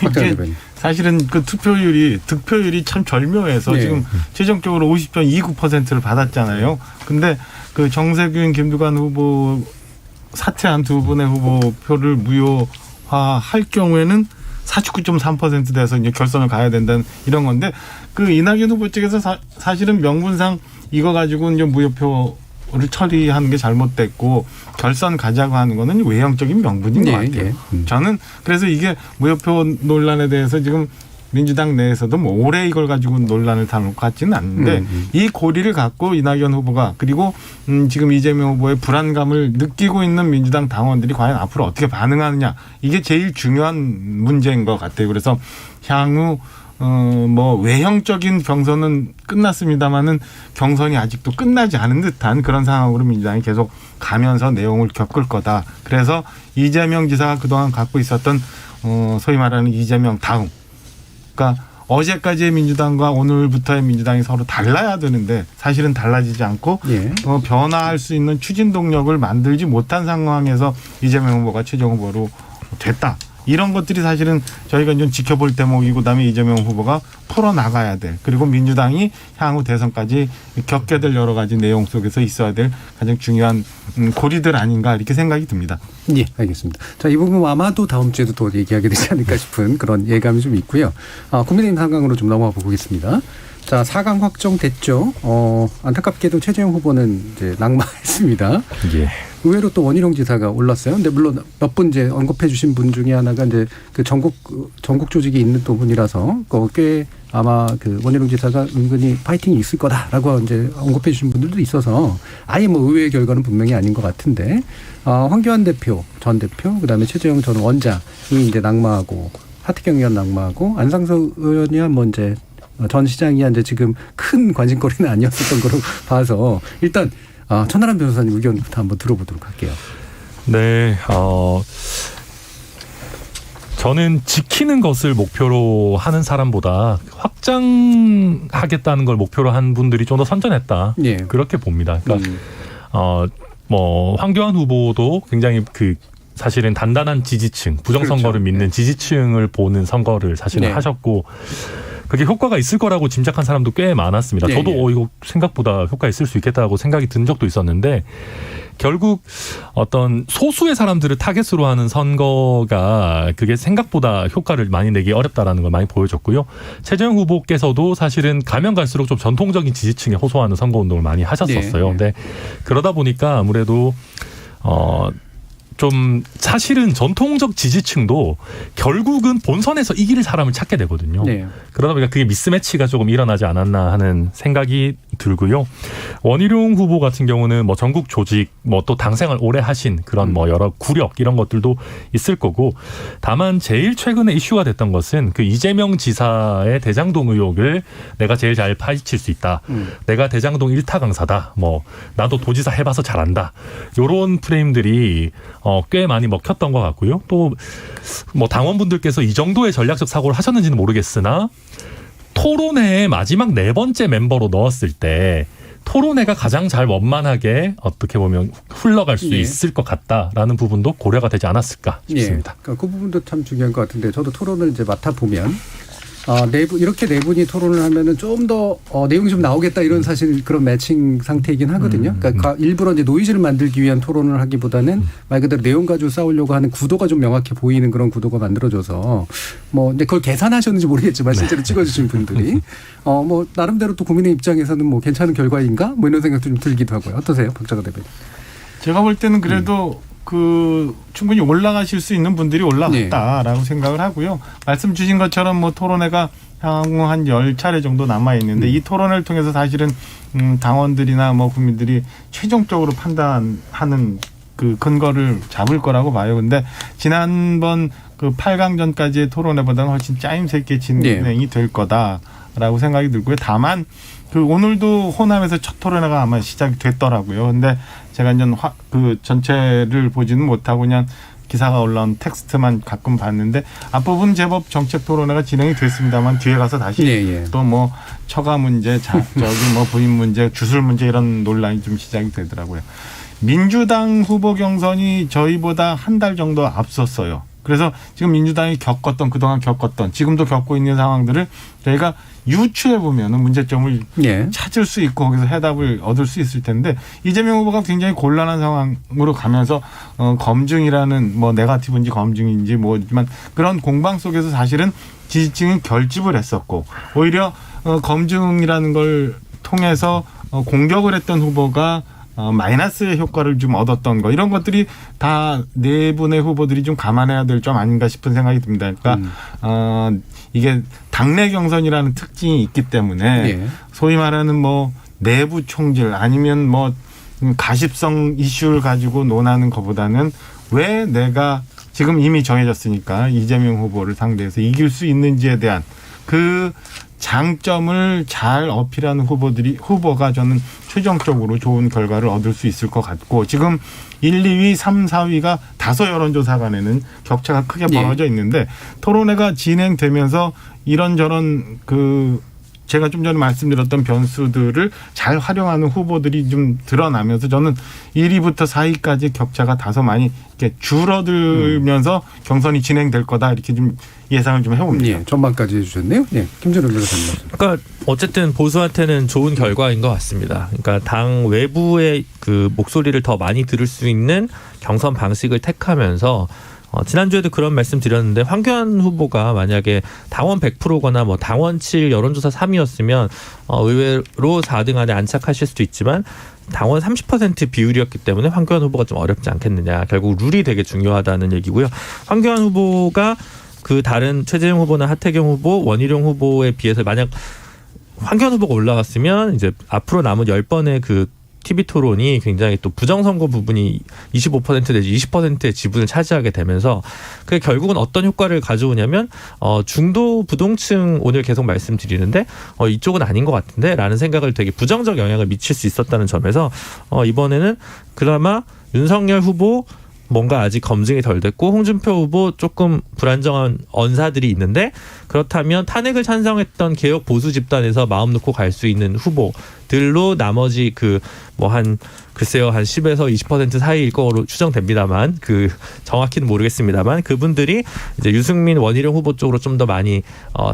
이게 사실은 그 득표율이 참 절묘해서 네. 지금 최종적으로 50.29%를 받았잖아요. 근데 그 정세균, 김두관 후보 사퇴한 두 분의 후보표를 무효화할 경우에는 49.3% 돼서 이제 결선을 가야 된다는 이런 건데 그 이낙연 후보 측에서 사실은 명분상 이거 가지고 이제 무효표를 처리하는 게 잘못됐고 결선 가자고 하는 거는 외형적인 명분인 것 같아요. 저는 그래서 이게 무효표 논란에 대해서 지금 민주당 내에서도 뭐 오래 이걸 가지고 논란을 다룰 것 같지는 않는데 이 고리를 갖고 이낙연 후보가 그리고 지금 이재명 후보의 불안감을 느끼고 있는 민주당 당원들이 과연 앞으로 어떻게 반응하느냐 이게 제일 중요한 문제인 것 같아요. 그래서 향후 뭐 외형적인 경선은 끝났습니다마는 경선이 아직도 끝나지 않은 듯한 그런 상황으로 민주당이 계속 가면서 내용을 겪을 거다. 그래서 이재명 지사가 그동안 갖고 있었던 소위 말하는 이재명 다움. 그러니까 어제까지의 민주당과 오늘부터의 민주당이 서로 달라야 되는데 사실은 달라지지 않고 변화할 수 있는 추진 동력을 만들지 못한 상황에서 이재명 후보가 최종 후보로 됐다. 이런 것들이 사실은 저희가 좀 지켜볼 대목이고 그다음에 이재명 후보가 풀어나가야 될 그리고 민주당이 향후 대선까지 겪게 될 여러 가지 내용 속에서 있어야 될 가장 중요한 고리들 아닌가 이렇게 생각이 듭니다. 예, 알겠습니다. 자, 이 부분 아마도 다음 주에도 또 얘기하게 되지 않을까 싶은 그런 예감이 좀 있고요. 국민의힘 4강으로 좀 넘어가 보겠습니다. 자, 4강 확정됐죠. 안타깝게도 최재형 후보는 이제 낙마했습니다. 예. 의외로 또 원희룡 지사가 올랐어요. 근데 물론 몇 분 이제 언급해 주신 분 중에 하나가 이제 그 전국 조직이 있는 또 분이라서 꽤 아마 그 원희룡 지사가 은근히 파이팅이 있을 거다라고 이제 언급해 주신 분들도 있어서 아예 뭐 의외의 결과는 분명히 아닌 것 같은데 황교안 대표, 전 대표, 그다음에 최재형 전 원장이 이제 낙마하고 하태경 의원 낙마하고 안상수 의원이야 뭐 이제 전 시장이야 이제 지금 큰 관심거리는 아니었었던 거로 봐서 일단 천하람 변호사님 의견부터 한번 들어보도록 할게요. 네, 저는 지키는 것을 목표로 하는 사람보다 확장하겠다는 걸 목표로 한 분들이 좀 더 선전했다. 예. 그렇게 봅니다. 그러니까 뭐 황교안 후보도 굉장히 사실은 단단한 지지층, 부정선거를 그렇죠. 믿는 지지층을 보는 선거를 사실은 하셨고 그게 효과가 있을 거라고 짐작한 사람도 꽤 많았습니다. 저도 이거 생각보다 효과 있을 수 있겠다고 생각이 든 적도 있었는데 결국 어떤 소수의 사람들을 타겟으로 하는 선거가 그게 생각보다 효과를 많이 내기 어렵다라는 걸 많이 보여줬고요. 최재형 후보께서도 사실은 가면 갈수록 좀 전통적인 지지층에 호소하는 선거운동을 많이 하셨었어요. 근데 그러다 보니까 아무래도 좀 사실은 전통적 지지층도 결국은 본선에서 이길 사람을 찾게 되거든요. 네. 그러다 보니까 그게 미스매치가 조금 일어나지 않았나 하는 생각이 들고요. 원희룡 후보 같은 경우는 뭐 전국 조직, 뭐 또 당생을 오래 하신 그런 뭐 여러 구력 이런 것들도 있을 거고, 다만 제일 최근에 이슈가 됐던 것은 그 이재명 지사의 대장동 의혹을 내가 제일 잘 파헤칠 수 있다. 내가 대장동 1타 강사다. 뭐 나도 도지사 해봐서 잘한다. 이런 프레임들이 꽤 많이 먹혔던 것 같고요. 또 뭐 당원분들께서 이 정도의 전략적 사고를 하셨는지는 모르겠으나 토론회의 마지막 4번째 멤버로 넣었을 때 토론회가 가장 잘 원만하게 어떻게 보면 흘러갈 수 예. 있을 것 같다라는 부분도 고려가 되지 않았을까 싶습니다. 예. 그러니까 그 부분도 참 중요한 것 같은데, 저도 토론을 이제 맡아보면 이렇게 네 분이 토론을 하면은 좀 더 내용이 좀 나오겠다 이런 사실 그런 매칭 상태이긴 하거든요. 그러니까 일부러 이제 노이즈를 만들기 위한 토론을 하기보다는 말 그대로 내용 가지고 싸우려고 하는 구도가 좀 명확해 보이는 그런 구도가 만들어져서 뭐 근데 그걸 계산하셨는지 모르겠지만 실제로 찍어주신 분들이 뭐 나름대로 또 국민의 입장에서는 뭐 괜찮은 결과인가 뭐 이런 생각도 좀 들기도 하고요. 어떠세요, 박정호 대표님? 제가 볼 때는 그래도 충분히 올라가실 수 있는 분들이 올라갔다라고 생각을 하고요. 말씀 주신 것처럼 뭐 토론회가 향후 한 10차례 정도 남아 있는데 이 토론회를 통해서 사실은 당원들이나 뭐 국민들이 최종적으로 판단하는 그 근거를 잡을 거라고 봐요. 근데 지난번 그 8강전까지의 토론회보다는 훨씬 짜임새 있게 진행이 될 거다라고 생각이 들고요. 다만 오늘도 호남에서 첫 토론회가 아마 시작이 됐더라고요. 근데 제가 이제 전체를 보지는 못하고 그냥 기사가 올라온 텍스트만 가끔 봤는데 앞부분 제법 정책 토론회가 진행이 됐습니다만 뒤에 가서 다시 또 뭐 처가 문제, 뭐 부인 문제, 주술 문제 이런 논란이 좀 시작이 되더라고요. 민주당 후보 경선이 저희보다 한 달 정도 앞섰어요. 그래서 지금 민주당이 그동안 겪었던, 지금도 겪고 있는 상황들을 저희가 유추해 보면은 문제점을 찾을 수 있고 거기서 해답을 얻을 수 있을 텐데, 이재명 후보가 굉장히 곤란한 상황으로 가면서 검증이라는 뭐 네거티브인지 검증인지 뭐지만 그런 공방 속에서 사실은 지지층이 결집을 했었고, 오히려 검증이라는 걸 통해서 공격을 했던 후보가 마이너스의 효과를 좀 얻었던 거, 이런 것들이 다 네 분의 후보들이 좀 감안해야 될 점 아닌가 싶은 생각이 듭니다. 그러니까 이게 당내 경선이라는 특징이 있기 때문에 소위 말하는 뭐 내부 총질 아니면 뭐 가십성 이슈를 가지고 논하는 것보다는 왜 내가 지금 이미 정해졌으니까 이재명 후보를 상대해서 이길 수 있는지에 대한 그 장점을 잘 어필하는 후보가 저는 최종적으로 좋은 결과를 얻을 수 있을 것 같고, 지금 1, 2위, 3, 4위가 다소 여론조사 간에는 격차가 크게 벌어져 있는데 토론회가 진행되면서 이런저런 제가 좀 전에 말씀드렸던 변수들을 잘 활용하는 후보들이 좀 드러나면서 저는 1위부터 4위까지 격차가 다소 많이 이렇게 줄어들면서 경선이 진행될 거다, 이렇게 좀 예상을 좀 해봅니다. 전망까지 해주셨네요. 김준호 변호사님. 그러니까 어쨌든 보수한테는 좋은 결과인 것 같습니다. 그러니까 당 외부의 그 목소리를 더 많이 들을 수 있는 경선 방식을 택하면서 지난주에도 그런 말씀 드렸는데, 황교안 후보가 만약에 당원 100%거나 뭐 당원 7 여론조사 3위였으면 의외로 4등 안에 안착하실 수도 있지만 당원 30% 비율이었기 때문에 황교안 후보가 좀 어렵지 않겠느냐. 결국 룰이 되게 중요하다는 얘기고요. 황교안 후보가 그 다른 최재형 후보나 하태경 후보, 원희룡 후보에 비해서 만약 황교안 후보가 올라갔으면 이제 앞으로 남은 10번의 그 TV 토론이 굉장히 또 부정선거 부분이 25% 내지 20%의 지분을 차지하게 되면서 그게 결국은 어떤 효과를 가져오냐면 중도 부동층 오늘 계속 말씀드리는데 이쪽은 아닌 것 같은데 라는 생각을 되게 부정적 영향을 미칠 수 있었다는 점에서 이번에는 그나마 윤석열 후보 뭔가 아직 검증이 덜 됐고 홍준표 후보 조금 불안정한 언사들이 있는데, 그렇다면 탄핵을 찬성했던 개혁 보수 집단에서 마음 놓고 갈 수 있는 후보들로 나머지 한 10에서 20% 사이일 거로 추정됩니다만, 정확히는 모르겠습니다만 그분들이 이제 유승민, 원희룡 후보 쪽으로 좀 더 많이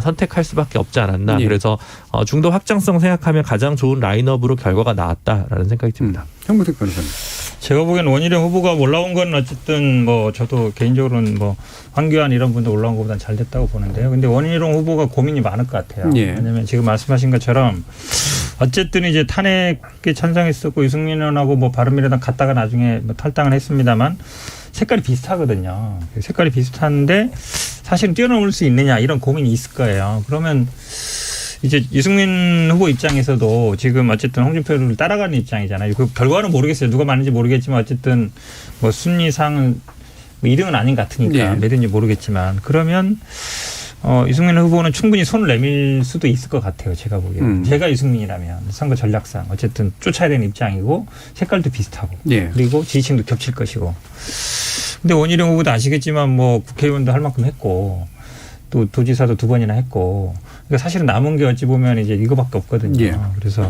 선택할 수밖에 없지 않았나. 그래서 중도 확장성 생각하면 가장 좋은 라인업으로 결과가 나왔다라는 생각이 듭니다. 현근택 변호사님. 제가 보기엔 원희룡 후보가 올라온 건 어쨌든 뭐 저도 개인적으로는 뭐 황교안 이런 분들 올라온 것보다는 잘 됐다고 보는데요. 근데 원희룡 후보가 고민이 많을 것 같아요. 왜냐하면 지금 말씀하신 것처럼 어쨌든 이제 탄핵에 찬성했었고 유승민 의원하고 뭐 바른미래당 갔다가 나중에 뭐 탈당을 했습니다만 색깔이 비슷하거든요. 색깔이 비슷한데 사실은 뛰어넘을 수 있느냐 이런 고민이 있을 거예요. 그러면 이제 유승민 후보 입장에서도 지금 어쨌든 홍준표를 따라가는 입장이잖아요. 그 결과는 모르겠어요. 누가 많은지 모르겠지만 어쨌든 뭐 순위상은 뭐 2등은 아닌 것 같으니까 몇 등인지 모르겠지만 그러면 유승민 후보는 충분히 손을 내밀 수도 있을 것 같아요. 제가 보기에는. 제가 유승민이라면 선거 전략상 어쨌든 쫓아야 되는 입장이고 색깔도 비슷하고 그리고 지지층도 겹칠 것이고. 근데 원희룡 후보도 아시겠지만 뭐 국회의원도 할 만큼 했고 또 도지사도 2번이나 했고 그러니까 사실은 남은 게 어찌 보면 이제 이거밖에 없거든요. 그래서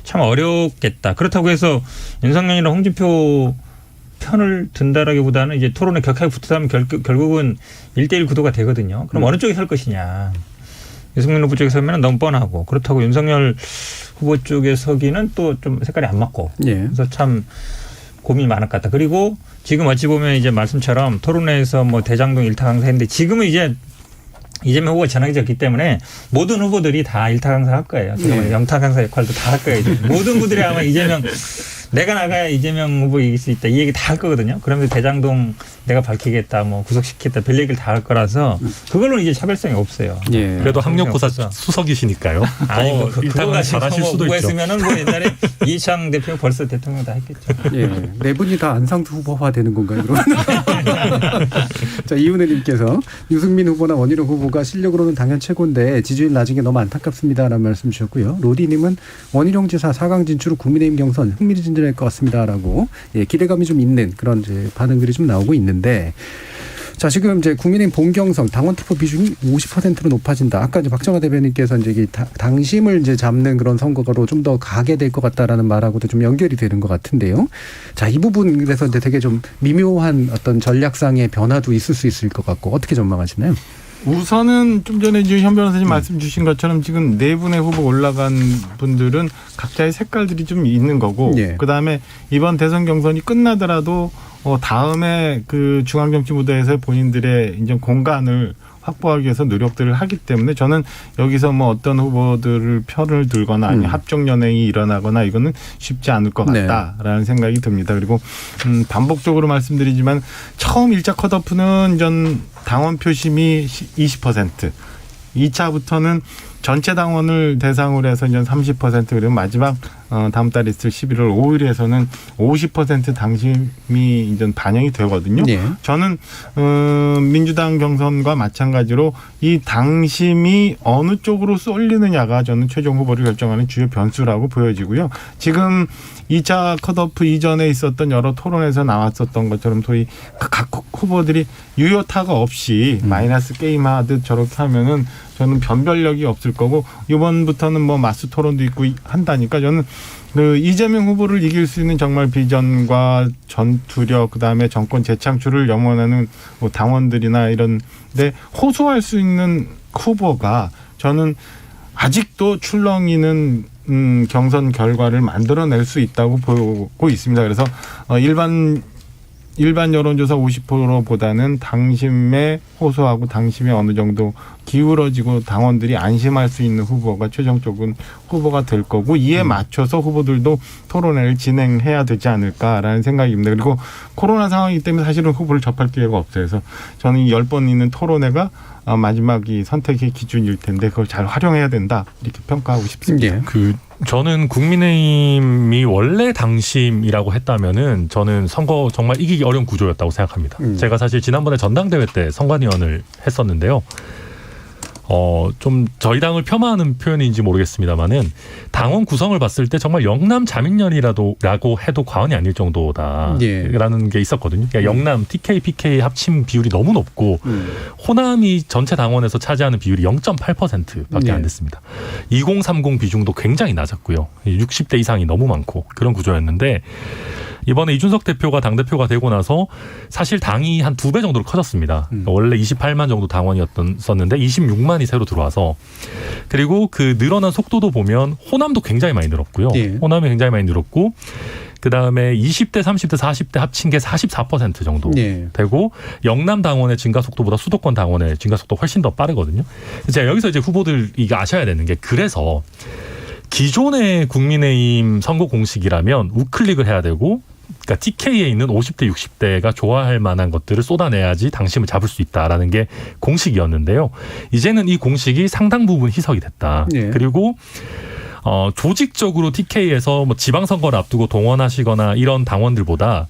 참 어렵겠다. 그렇다고 해서 윤석열이랑 홍준표 편을 든다라기보다는 이제 토론에 격하게 붙으면 결국은 1대1 구도가 되거든요. 그럼 어느 쪽에 설 것이냐. 유승민 후보 쪽에 서면 너무 뻔하고 그렇다고 윤석열 후보 쪽에 서기는 또 좀 색깔이 안 맞고 그래서 참 고민이 많을 것 같다. 그리고 지금 어찌 보면 이제 말씀처럼 토론회에서 뭐 대장동 일타 강사했는데 지금은 이제 이재명 후보가 전화기졌기 때문에 모든 후보들이 다 일타 강사 할 거예요. 영타 강사 역할도 다 할 거예요. 모든 분들이 아마 이재명 내가 나가야 이재명 후보 이길 수 있다. 이 얘기 다 할 거거든요. 그러면서 대장동 내가 밝히겠다, 뭐 구속시키겠다, 별 얘기를 다 할 거라서 그걸로는 이제 차별성이 없어요. 그래도 학력고사 수석이시니까요. 아니, 뭐 그거 가지고 잘하실 수도 있죠. 했으면은 뭐 옛날에 이창 대표 벌써 대통령 다 했겠죠. 네 분이 다 안상수 후보화 되는 건가요, 그러면? 자, 이은혜님께서 유승민 후보나 원희룡 후보가 실력으로는 당연 최고인데 지지율 낮은 게 너무 안타깝습니다라는 말씀 주셨고요. 로디님은 원희룡 지사 4강 진출 후 국민의힘 경선 흥미진진할 것 같습니다라고 기대감이 좀 있는 그런 이제 반응들이 좀 나오고 있는데. 자, 지금 이제 국민의힘 본경선 당원 투표 비중이 50%로 높아진다. 아까 이제 박정화 대변인께서 이제 이 당심을 이제 잡는 그런 선거로 좀 더 가게 될 것 같다라는 말하고도 좀 연결이 되는 것 같은데요. 자, 이 부분에서 이제 되게 좀 미묘한 어떤 전략상의 변화도 있을 수 있을 것 같고 어떻게 전망하시나요? 우선은 좀 전에 현 변호사님 말씀 주신 것처럼 지금 4분의 후보 올라간 분들은 각자의 색깔들이 좀 있는 거고 그다음에 이번 대선 경선이 끝나더라도 다음에 그 중앙정치 무대에서 본인들의 이제 공간을 확보하기 위해서 노력들을 하기 때문에 저는 여기서 뭐 어떤 후보들을 편을 들거나 아니면 합종 연행이 일어나거나 이거는 쉽지 않을 것 같다라는 생각이 듭니다. 그리고 반복적으로 말씀드리지만 처음 1차 컷오프는 전 당원 표심이 20%, 2차부터는 전체 당원을 대상으로 해서 이제 30% 그리고 마지막 다음 달에 있을 11월 5일에서는 50% 당심이 이제 반영이 되거든요. 저는 민주당 경선과 마찬가지로 이 당심이 어느 쪽으로 쏠리느냐가 저는 최종 후보를 결정하는 주요 변수라고 보여지고요. 지금 2차 컷오프 이전에 있었던 여러 토론에서 나왔었던 것처럼 소위 각 후보들이 유효타가 없이 마이너스 게임하듯 저렇게 하면은 저는 변별력이 없을 거고 이번부터는 뭐 마스 토론도 있고 한다니까 저는 그 이재명 후보를 이길 수 있는 정말 비전과 전투력 그다음에 정권 재창출을 염원하는 뭐 당원들이나 이런데 호소할 수 있는 후보가 저는 아직도 출렁이는 경선 결과를 만들어낼 수 있다고 보고 있습니다. 그래서 일반 여론조사 50%보다는 당심에 호소하고 당심에 어느 정도 기울어지고 당원들이 안심할 수 있는 후보가 최종적인 후보가 될 거고 이에 맞춰서 후보들도 토론회를 진행해야 되지 않을까라는 생각입니다. 그리고 코로나 상황이기 때문에 사실은 후보를 접할 기회가 없어요. 그래서 저는 이 10번 있는 토론회가 마지막이 선택의 기준일 텐데 그걸 잘 활용해야 된다 이렇게 평가하고 싶습니다. 저는 국민의힘이 원래 당심이라고 했다면은 저는 선거 정말 이기기 어려운 구조였다고 생각합니다. 제가 사실 지난번에 전당대회 때 선관위원을 했었는데요. 좀 저희 당을 폄하하는 표현인지 모르겠습니다만은 당원 구성을 봤을 때 정말 영남 자민련이라고 해도 과언이 아닐 정도다라는 게 있었거든요. 그러니까 영남 TK, PK 합친 비율이 너무 높고 호남이 전체 당원에서 차지하는 비율이 0.8%밖에 안 됐습니다. 2030 비중도 굉장히 낮았고요. 60대 이상이 너무 많고 그런 구조였는데 이번에 이준석 대표가 당대표가 되고 나서 사실 당이 한 2배 정도로 커졌습니다. 그러니까 원래 28만 정도 당원이었었는데 26만이 새로 들어와서 그리고 그 늘어난 속도도 보면 호남도 굉장히 많이 늘었고요. 호남이 굉장히 많이 늘었고 그다음에 20대, 30대, 40대 합친 게 44% 정도 되고 영남 당원의 증가 속도보다 수도권 당원의 증가 속도가 훨씬 더 빠르거든요. 제가 여기서 이제 후보들 이게 아셔야 되는 게 그래서 기존의 국민의힘 선거 공식이라면 우클릭을 해야 되고, 그러니까 TK에 있는 50대, 60대가 좋아할 만한 것들을 쏟아내야지 당심을 잡을 수 있다라는 게 공식이었는데요. 이제는 이 공식이 상당 부분 희석이 됐다. 예. 그리고 조직적으로 TK에서 뭐 지방선거를 앞두고 동원하시거나 이런 당원들보다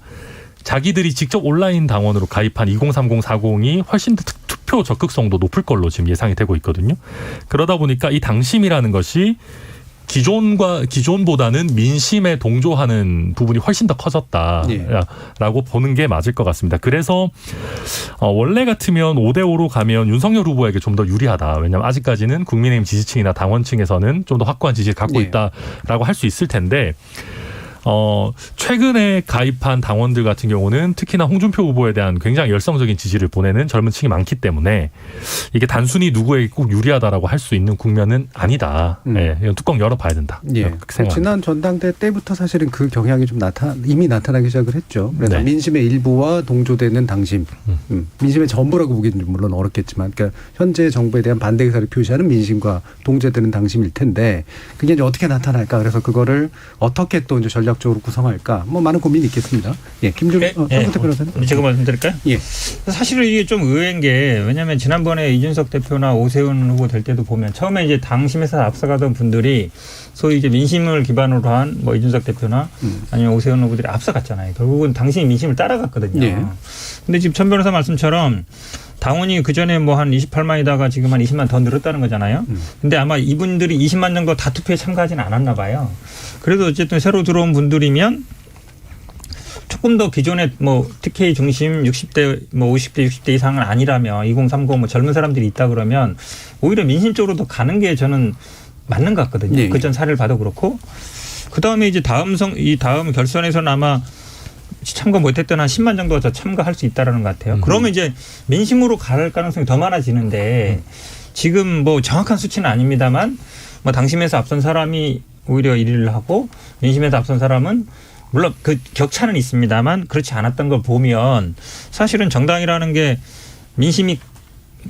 자기들이 직접 온라인 당원으로 가입한 2030, 40이 훨씬 더 투표 적극성도 높을 걸로 지금 예상이 되고 있거든요. 그러다 보니까 이 당심이라는 것이 기존보다는 민심에 동조하는 부분이 훨씬 더 커졌다라고 보는 게 맞을 것 같습니다. 그래서 원래 같으면 5대5로 가면 윤석열 후보에게 좀 더 유리하다. 왜냐하면 아직까지는 국민의힘 지지층이나 당원층에서는 좀 더 확고한 지지를 갖고 있다라고 할 수 있을 텐데, 최근에 가입한 당원들 같은 경우는 특히나 홍준표 후보에 대한 굉장히 열성적인 지지를 보내는 젊은 층이 많기 때문에 이게 단순히 누구에게 꼭 유리하다라고 할 수 있는 국면은 아니다. 예, 이건 뚜껑 열어봐야 된다. 예. 지난 전당대 때부터 사실은 그 경향이 좀 이미 나타나기 시작을 했죠. 그래서 네. 민심의 일부와 동조되는 당심, 민심의 전부라고 보기는 물론 어렵겠지만, 그러니까 현재 정부에 대한 반대 의사를 표시하는 민심과 동조되는 당심일 텐데, 그게 이제 어떻게 나타날까? 그래서 그거를 어떻게 또 이제 전략적으로 구성할까? 뭐 많은 고민이 있겠습니다. 예, 황근택 변호사님. 제가 말씀드릴까요? 예. 사실은 이게 좀 의외인 게, 왜냐하면 지난번에 이준석 대표나 오세훈 후보 될 때도 보면 처음에 이제 당심에서 앞서가던 분들이 소위 이제 민심을 기반으로 한 뭐 이준석 대표나 아니면 오세훈 후보들이 앞서갔잖아요. 결국은 당신이 민심을 따라갔거든요. 예. 근데 지금 천 변호사 말씀처럼 당원이 그전에 뭐 한 28만이다가 지금 한 20만 더 늘었다는 거잖아요. 근데 아마 이분들이 20만 정도 다 투표에 참가하지는 않았나 봐요. 그래도 어쨌든 새로 들어온 분들이면 조금 더 기존에 뭐 TK 중심 60대 뭐 50대 60대 이상은 아니라면 2030 뭐 젊은 사람들이 있다 그러면 오히려 민심 쪽으로 더 가는 게 저는 맞는 것 같거든요. 네. 그전 사례를 봐도 그렇고. 그다음에 이제 이 다음 결선에서는 아마 참가 못했던 한 10만 정도가 더 참가할 수 있다라는 것 같아요. 그러면 이제 민심으로 갈 가능성이 더 많아지는데, 지금 뭐 정확한 수치는 아닙니다만 뭐 당심에서 앞선 사람이 오히려 1위를 하고 민심에서 앞선 사람은 물론 그 격차는 있습니다만 그렇지 않았던 걸 보면 사실은 정당이라는 게 민심이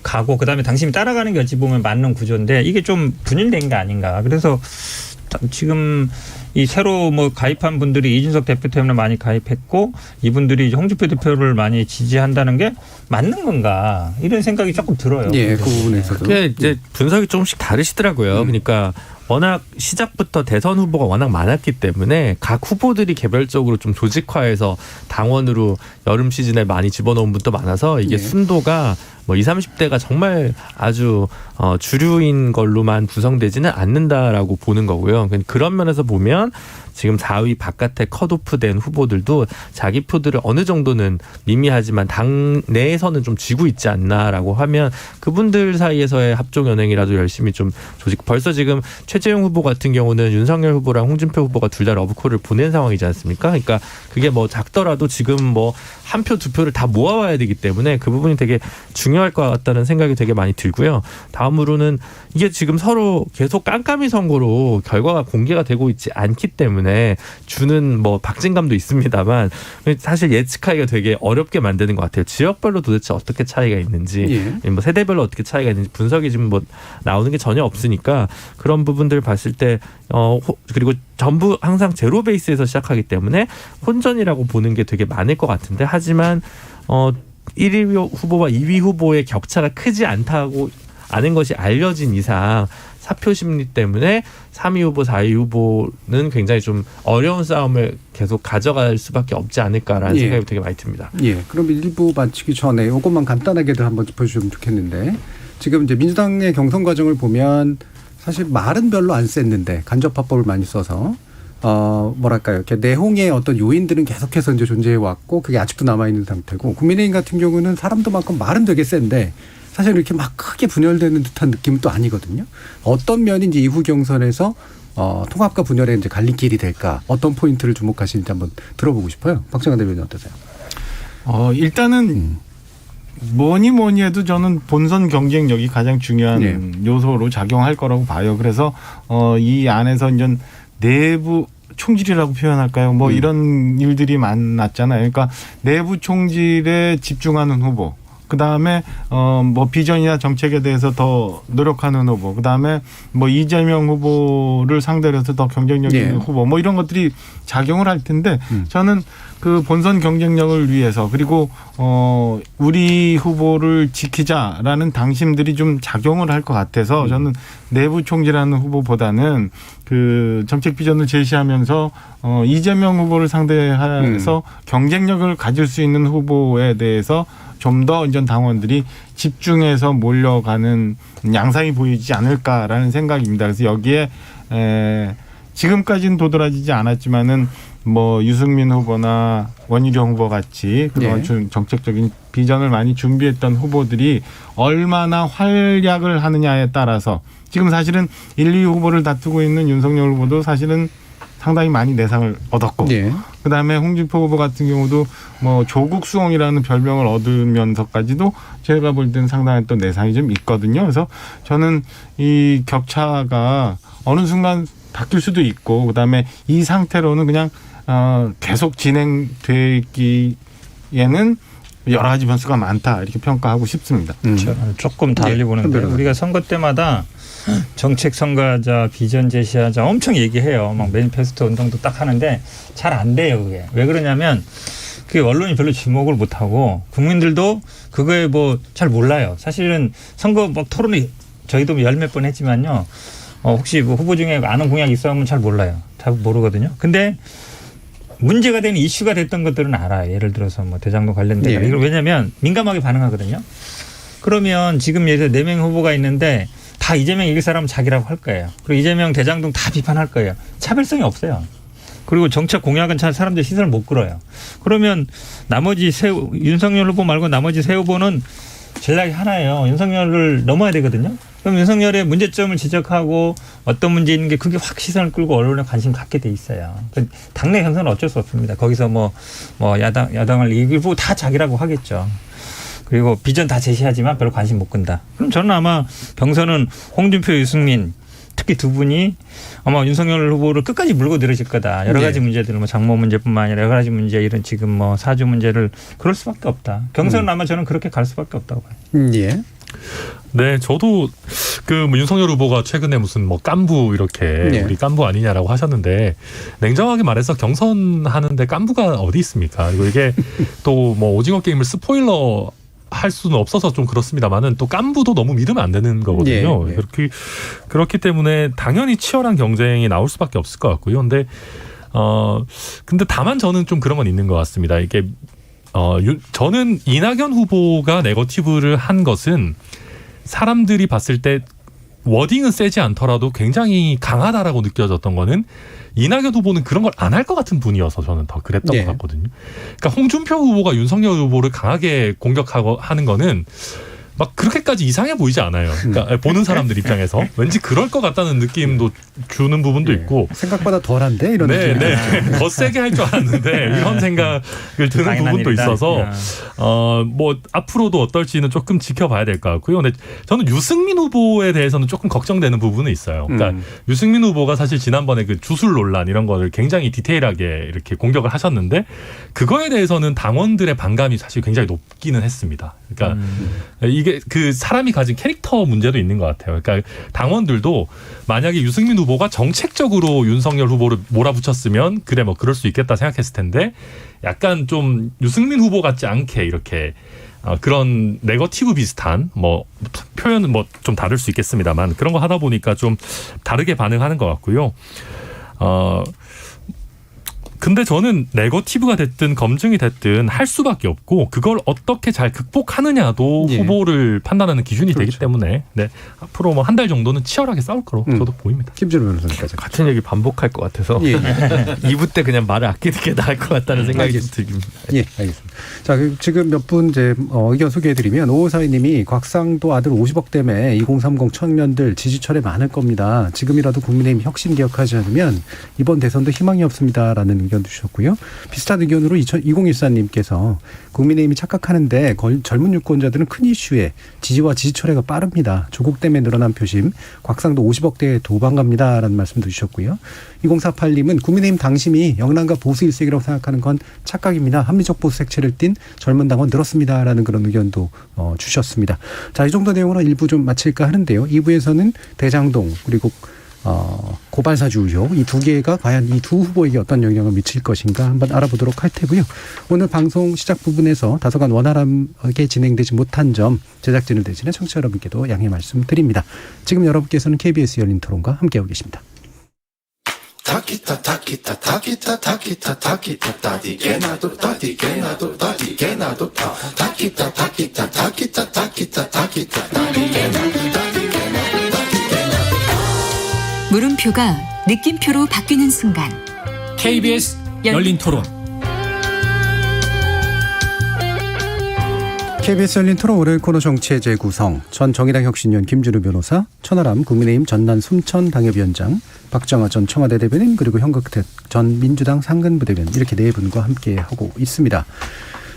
가고 그다음에 당심이 따라가는 게 어찌 보면 맞는 구조인데, 이게 좀 분열된 게 아닌가. 그래서 지금 이 새로 뭐 가입한 분들이 이준석 대표 때문에 많이 가입했고 이분들이 이제 홍준표 대표를 많이 지지한다는 게 맞는 건가, 이런 생각이 조금 들어요. 예, 그 부분에서도. 그게 이제 분석이 조금씩 다르시더라고요. 그러니까 워낙 시작부터 대선 후보가 워낙 많았기 때문에 각 후보들이 개별적으로 좀 조직화해서 당원으로 여름 시즌에 많이 집어넣은 분도 많아서 이게 순도가 뭐 20, 30대가 정말 아주 주류인 걸로만 구성되지는 않는다라고 보는 거고요. 그런 면에서 보면 지금 4위 바깥에 컷오프된 후보들도 자기 표들을 어느 정도는 미미하지만 당 내에서는 좀 쥐고 있지 않나라고 하면 그분들 사이에서의 합종 연행이라도 열심히 좀 벌써 지금 최재형 후보 같은 경우는 윤석열 후보랑 홍준표 후보가 둘 다 러브콜을 보낸 상황이지 않습니까? 그러니까 그게 뭐 작더라도 지금 뭐 한 표, 두 표를 다 모아와야 되기 때문에 그 부분이 되게 중요할 것 같다는 생각이 되게 많이 들고요. 다음으로는 이게 지금 서로 계속 깜깜이 선거로 결과가 공개가 되고 있지 않기 때문에 주는 뭐 박진감도 있습니다만 사실 예측하기가 되게 어렵게 만드는 것 같아요. 지역별로 도대체 어떻게 차이가 있는지, 뭐 세대별로 어떻게 차이가 있는지 분석이 지금 뭐 나오는 게 전혀 없으니까 그런 부분들을 봤을 때 그리고 전부 항상 제로 베이스에서 시작하기 때문에 혼전이라고 보는 게 되게 많을 것 같은데, 하지만 1위 후보와 2위 후보의 격차가 크지 않다고 아는 것이 알려진 이상 사표 심리 때문에 3위 후보, 4위 후보는 굉장히 좀 어려운 싸움을 계속 가져갈 수밖에 없지 않을까라는 생각이 되게 많이 듭니다. 예. 그럼 일부 마치기 전에 이것만 간단하게도 한번 짚어주시면 좋겠는데, 지금 이제 민주당의 경선 과정을 보면 사실 말은 별로 안 셌는데 간접화법을 많이 써서 뭐랄까요, 이렇게 내홍의 어떤 요인들은 계속해서 이제 존재해 왔고 그게 아직도 남아 있는 상태고, 국민의힘 같은 경우는 사람도 많고 말은 되게 센데 사실 이렇게 막 크게 분열되는 듯한 느낌은 또 아니거든요. 어떤 면이 이제 이후 경선에서 통합과 분열의 이제 갈림길이 될까, 어떤 포인트를 주목하시는지 한번 들어보고 싶어요. 박정환 대변인 어떠세요? 일단은 뭐니 해도 저는 본선 경쟁력이 가장 중요한 요소로 작용할 거라고 봐요. 그래서 이 안에서 이제 내부 총질이라고 표현할까요? 뭐 이런 일들이 많았잖아요. 그러니까 내부 총질에 집중하는 후보, 그다음에 뭐 비전이나 정책에 대해서 더 노력하는 후보, 그다음에 뭐 이재명 후보를 상대로 해서 더 경쟁력 있는 후보, 뭐 이런 것들이 작용을 할 텐데 저는 그 본선 경쟁력을 위해서 그리고 우리 후보를 지키자라는 당심들이 좀 작용을 할 것 같아서 저는 내부 총질하는 후보보다는 그 정책 비전을 제시하면서 이재명 후보를 상대해서 경쟁력을 가질 수 있는 후보에 대해서 좀 더 이제 당원들이 집중해서 몰려가는 양상이 보이지 않을까라는 생각입니다. 그래서 여기에 지금까지는 도드라지지 않았지만은 뭐 유승민 후보나 원희룡 후보 같이 그동안 정책적인 비전을 많이 준비했던 후보들이 얼마나 활약을 하느냐에 따라서 지금 사실은 1, 2 후보를 다투고 있는 윤석열 후보도 사실은 상당히 많이 내상을 얻었고 그다음에 홍준표 후보 같은 경우도 뭐 조국 수홍이라는 별명을 얻으면서까지도 제가 볼 때는 상당한 또 내상이 좀 있거든요. 그래서 저는 이 격차가 어느 순간 바뀔 수도 있고 그다음에 이 상태로는 그냥 계속 진행되기에는 여러 가지 변수가 많다 이렇게 평가하고 싶습니다. 조금 달리 보는데 우리가 선거 때마다 정책 선거하자, 비전 제시하자 엄청 얘기해요. 막 매니페스토 운동도 딱 하는데 잘 안 돼요. 그게 왜 그러냐면 그게 언론이 별로 주목을 못 하고 국민들도 그거에 뭐 잘 몰라요. 사실은 선거 막 토론이 저희도 열 몇 번 했지만요. 혹시 뭐 후보 중에 아는 공약 있어 하면 잘 몰라요. 잘 모르거든요. 근데 문제가 되는 이슈가 됐던 것들은 알아요. 예를 들어서 뭐 대장동 관련된 이걸 왜냐하면 민감하게 반응하거든요. 그러면 지금 예를 들어 4명 후보가 있는데 다 이재명 이길 사람은 자기라고 할 거예요. 그리고 이재명 대장동 다 비판할 거예요. 차별성이 없어요. 그리고 정책 공약은 잘 사람들 시선을 못 끌어요. 그러면 나머지 윤석열 후보 말고 나머지 세 후보는 전략이 하나예요. 윤석열을 넘어야 되거든요. 그럼 윤석열의 문제점을 지적하고 어떤 문제 있는 게 그게 확 시선을 끌고 언론에 관심 갖게 돼 있어요. 당내 현상은 어쩔 수 없습니다. 거기서 뭐 야당을 이기고 다 자기라고 하겠죠. 그리고 비전 다 제시하지만 별로 관심 못 끈다. 그럼 저는 아마 경선은 홍준표, 유승민 특히 두 분이 아마 윤석열 후보를 끝까지 물고 늘어질 거다. 여러 가지 문제들, 뭐 장모 문제뿐만 아니라 여러 가지 문제, 이런 지금 뭐 사주 문제를 그럴 수밖에 없다. 경선은 아마 저는 그렇게 갈 수밖에 없다고 봐요. 네, 저도 그 뭐 윤석열 후보가 최근에 무슨 뭐 깐부 이렇게 우리 깐부 아니냐라고 하셨는데 냉정하게 말해서 경선하는데 깐부가 어디 있습니까? 그리고 이게 또 뭐 오징어 게임을 스포일러 할 수는 없어서 좀 그렇습니다만은 또 깐부도 너무 믿으면 안 되는 거거든요. 그렇기 때문에 당연히 치열한 경쟁이 나올 수밖에 없을 것 같고요. 근데 다만 저는 좀 그런 건 있는 것 같습니다. 이게 저는 이낙연 후보가 네거티브를 한 것은 사람들이 봤을 때 워딩은 세지 않더라도 굉장히 강하다라고 느껴졌던 거는 이낙연 후보는 그런 걸 안 할 것 같은 분이어서 저는 더 그랬던 것 같거든요. 그러니까 홍준표 후보가 윤석열 후보를 강하게 공격하고 하는 거는 막 그렇게까지 이상해 보이지 않아요. 그러니까 보는 사람들 입장에서 왠지 그럴 것 같다는 느낌도 주는 부분도 있고 생각보다 덜한데 이런 느낌. 더 세게 할 줄 알았는데 이런 생각을 드는 부분도 있어서 뭐 앞으로도 어떨지는 조금 지켜봐야 될 것 같고요. 근데 저는 유승민 후보에 대해서는 조금 걱정되는 부분은 있어요. 그러니까 유승민 후보가 사실 지난번에 그 주술 논란 이런 거를 굉장히 디테일하게 이렇게 공격을 하셨는데 그거에 대해서는 당원들의 반감이 사실 굉장히 높기는 했습니다. 그러니까 이게 그 사람이 가진 캐릭터 문제도 있는 것 같아요. 그러니까 당원들도 만약에 유승민 후보가 정책적으로 윤석열 후보를 몰아붙였으면 그래 뭐 그럴 수 있겠다 생각했을 텐데 약간 좀 유승민 후보 같지 않게 이렇게 그런 네거티브 비슷한 뭐 표현은 뭐 좀 다를 수 있겠습니다만 그런 거 하다 보니까 좀 다르게 반응하는 것 같고요. 근데 저는 네거티브가 됐든 검증이 됐든 할 수밖에 없고 그걸 어떻게 잘 극복하느냐도 후보를 판단하는 기준이 되기 때문에 앞으로 뭐 한 달 정도는 치열하게 싸울 거로 저도 보입니다. 김준호 변호사님까지. 같은 얘기 반복할 것 같아서 2부 때 그냥 말을 아끼는 게 나을 것 같다는 생각이 듭니다. 예, 알겠습니다. 자, 지금 몇 분 이제 의견 소개해드리면 5542님이 곽상도 아들 50억 때문에 2030 청년들 지지철에 많을 겁니다. 지금이라도 국민의힘 혁신 기억하지 않으면 이번 대선도 희망이 없습니다라는 의견도 주셨고요. 비슷한 의견으로 2014님께서 국민의힘이 착각하는데 젊은 유권자들은 큰 이슈에 지지와 지지 철회가 빠릅니다. 조국 때문에 늘어난 표심, 곽상도 50억대에 도망갑니다라는 말씀도 주셨고요. 2048님은 국민의힘 당심이 영남과 보수 일색이라고 생각하는 건 착각입니다. 합리적 보수 색채를 띈 젊은 당원 늘었습니다라는 그런 의견도 주셨습니다. 자, 이 정도 내용으로 일부 좀 마칠까 하는데요. 2부에서는 대장동 그리고 고발사주 의혹 이 두 개가 과연 이 두 후보에게 어떤 영향을 미칠 것인가 한번 알아보도록 할 테고요. 오늘 방송 시작 부분에서 다소간 원활하게 진행되지 못한 점 제작진을 대신해 청취자 여러분께도 양해 말씀드립니다. 지금 여러분께서는 KBS 열린 토론과 함께하고 계십니다. 물음표가 느낌표로 바뀌는 순간 KBS 열린 토론. KBS 열린 토론 월요일 코너 정치의 재구성 전 정의당 혁신위원 김준우 변호사, 천하람 국민의힘 전남 순천 당협위원장, 박정아 전 청와대 대변인 그리고 현극택 전 민주당 상근부대변인 이렇게 네 분과 함께하고 있습니다.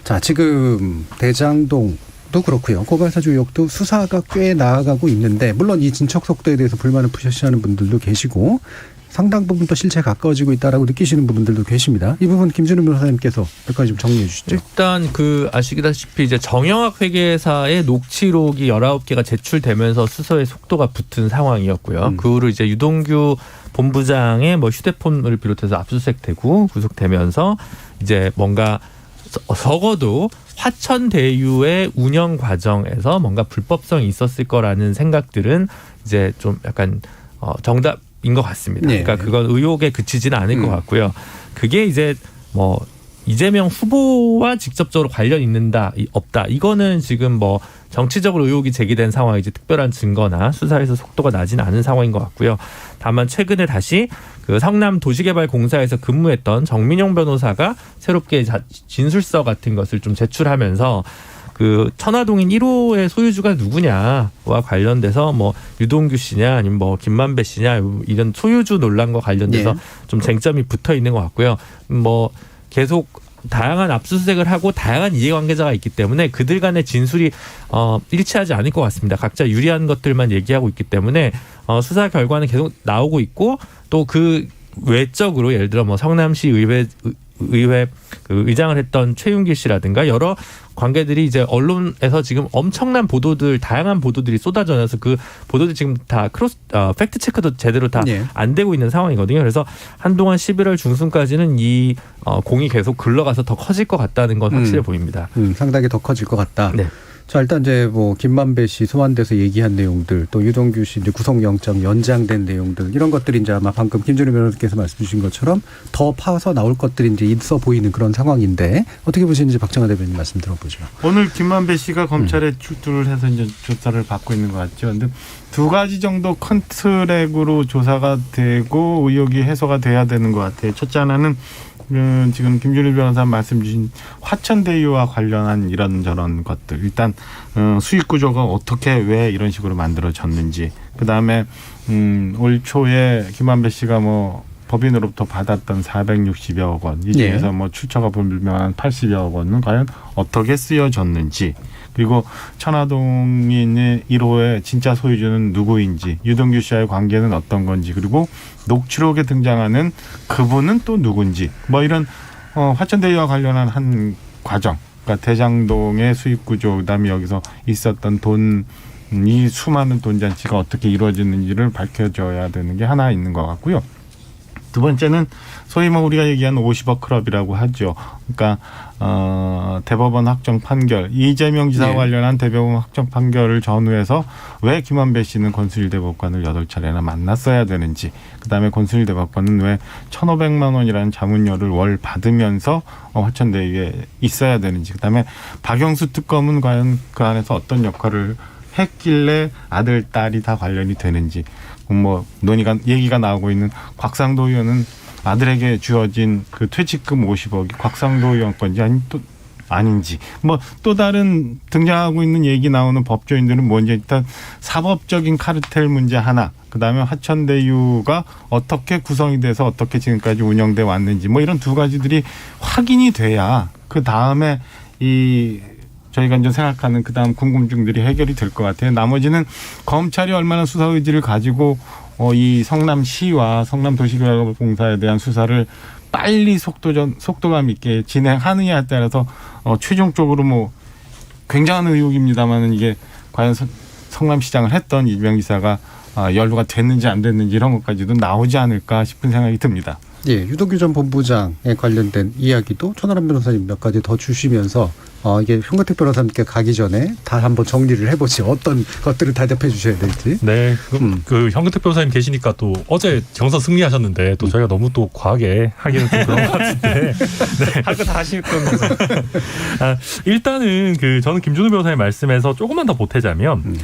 자, 지금 대장동 도 그렇고요. 고발사주 의혹도 수사가 꽤 나아가고 있는데 물론 이 진척 속도에 대해서 불만을 표시하는 분들도 계시고 상당 부분 또 실체에 가까워지고 있다라고 느끼시는 부분들도 계십니다. 이 부분 김준우 변호사님께서 몇 가지 좀 정리해 주시죠. 일단 아시다시피 이제 정영학 회계사의 녹취록이 19개가 제출되면서 수사의 속도가 붙은 상황이었고요. 그 후로 이제 유동규 본부장의 휴대폰을 비롯해서 압수수색되고 구속되면서 이제 뭔가 적어도 화천대유의 운영 과정에서 뭔가 불법성이 있었을 거라는 생각들은 이제 좀 약간 정답인 것 같습니다. 네. 그러니까 그건 의혹에 그치지는 않을 것 같고요. 그게 이제 이재명 후보와 직접적으로 관련 있는다, 없다. 이거는 지금 정치적으로 의혹이 제기된 상황이지 특별한 증거나 수사에서 속도가 나지는 않은 상황인 것 같고요. 다만 최근에 다시 성남 도시개발공사에서 근무했던 정민용 변호사가 새롭게 진술서 같은 것을 좀 제출하면서 천화동인 1호의 소유주가 누구냐와 관련돼서 유동규 씨냐 아니면 김만배 씨냐 이런 소유주 논란과 관련돼서 좀 쟁점이 붙어 있는 것 같고요. 계속 다양한 압수수색을 하고 다양한 이해관계자가 있기 때문에 그들 간의 진술이 일치하지 않을 것 같습니다. 각자 유리한 것들만 얘기하고 있기 때문에 수사 결과는 계속 나오고 있고 또 그 외적으로 예를 들어 성남시 의회 의장을 했던 최윤길 씨라든가 여러 관계들이 이제 언론에서 지금 엄청난 다양한 보도들이 쏟아져서 그 보도들이 지금 다 팩트 체크도 제대로 다 안 되고 있는 상황이거든요. 그래서 한동안 11월 중순까지는 이 공이 계속 굴러가서 더 커질 것 같다는 건 확실해 보입니다. 상당히 더 커질 것 같다. 네. 자, 일단 이제 김만배 씨 소환돼서 얘기한 내용들, 또 유동규 씨 이제 구속영장 연장된 내용들 이런 것들이 이제 아마 방금 김준우 변호사께서 말씀 주신 것처럼 더 파서 나올 것들이 이제 있어 보이는 그런 상황인데 어떻게 보시는지 박정아 대변인 말씀 들어보죠. 오늘 김만배 씨가 검찰에 출두를 해서 이제 조사를 받고 있는 것 같죠. 그런데 두 가지 정도 큰 틀으로 조사가 되고 의혹이 해소가 돼야 되는 것 같아요. 첫째 하나는 지금 김준일 변호사 말씀 주신 화천대유와 관련한 이런저런 것들. 일단 수익 구조가 어떻게 왜 이런 식으로 만들어졌는지. 그다음에 올 초에 김만배 씨가 법인으로부터 받았던 460여억 원. 이 중에서 출처가 불명한 80여억 원은 과연 어떻게 쓰여졌는지. 그리고 천화동인의 1호의 진짜 소유주는 누구인지, 유동규 씨와의 관계는 어떤 건지, 그리고 녹취록에 등장하는 그분은 또 누군지, 이런 화천대유와 관련한 한 과정, 그러니까 대장동의 수익 구조, 그다음에 여기서 있었던 이 수많은 돈잔치가 어떻게 이루어지는지를 밝혀줘야 되는 게 하나 있는 것 같고요. 두 번째는 소위 우리가 얘기하는 50억 클럽이라고 하죠. 그러니까 대법원 확정 판결, 이재명 지사와 관련한 대법원 확정 판결을 전후해서 왜 김만배 씨는 권순일 대법관을 8차례나 만났어야 되는지, 그다음에 권순일 대법관은 왜 1,500만 원이라는 자문료를 월 받으면서 화천대유에 있어야 되는지, 그다음에 박영수 특검은 과연 그 안에서 어떤 역할을 했길래 아들, 딸이 다 관련이 되는지, 얘기가 나오고 있는 곽상도 의원은 아들에게 주어진 그 퇴직금 50억이 곽상도 의원 건지 아니면 또 아닌지. 뭐 또 다른 등장하고 있는 얘기 나오는 법조인들은 뭔지 일단 사법적인 카르텔 문제 하나, 그다음에 화천대유가 어떻게 구성이 돼서 어떻게 지금까지 운영돼 왔는지 뭐 이런 두 가지들이 확인이 돼야 그 다음에 저희가 이제 생각하는 그 다음 궁금증들이 해결이 될 것 같아요. 나머지는 검찰이 얼마나 수사 의지를 가지고 이 성남시와 성남도시개발공사에 대한 수사를 빨리 속도감 있게 진행하느냐에 따라서 최종적으로 뭐 굉장한 의혹입니다만은 이게 과연 성남시장을 했던 이재명 지사가 연루가 됐는지 안 됐는지 이런 것까지도 나오지 않을까 싶은 생각이 듭니다. 예, 유동규 전 본부장에 관련된 이야기도 천하람 변호사님 몇 가지 더 주시면서 이게 현근택 변호사님께 가기 전에 다 한번 정리를 해보지 어떤 것들을 대답해 주셔야 될지. 네, 그 현근택 변호사님 계시니까 또 어제 경선 승리하셨는데 또 저희가 너무 또 과하게 하기는 좀 그런 것 같은데 네. 할 거 다 하실 거면서. 일단은 저는 김준우 변호사님 말씀에서 조금만 더 보태자면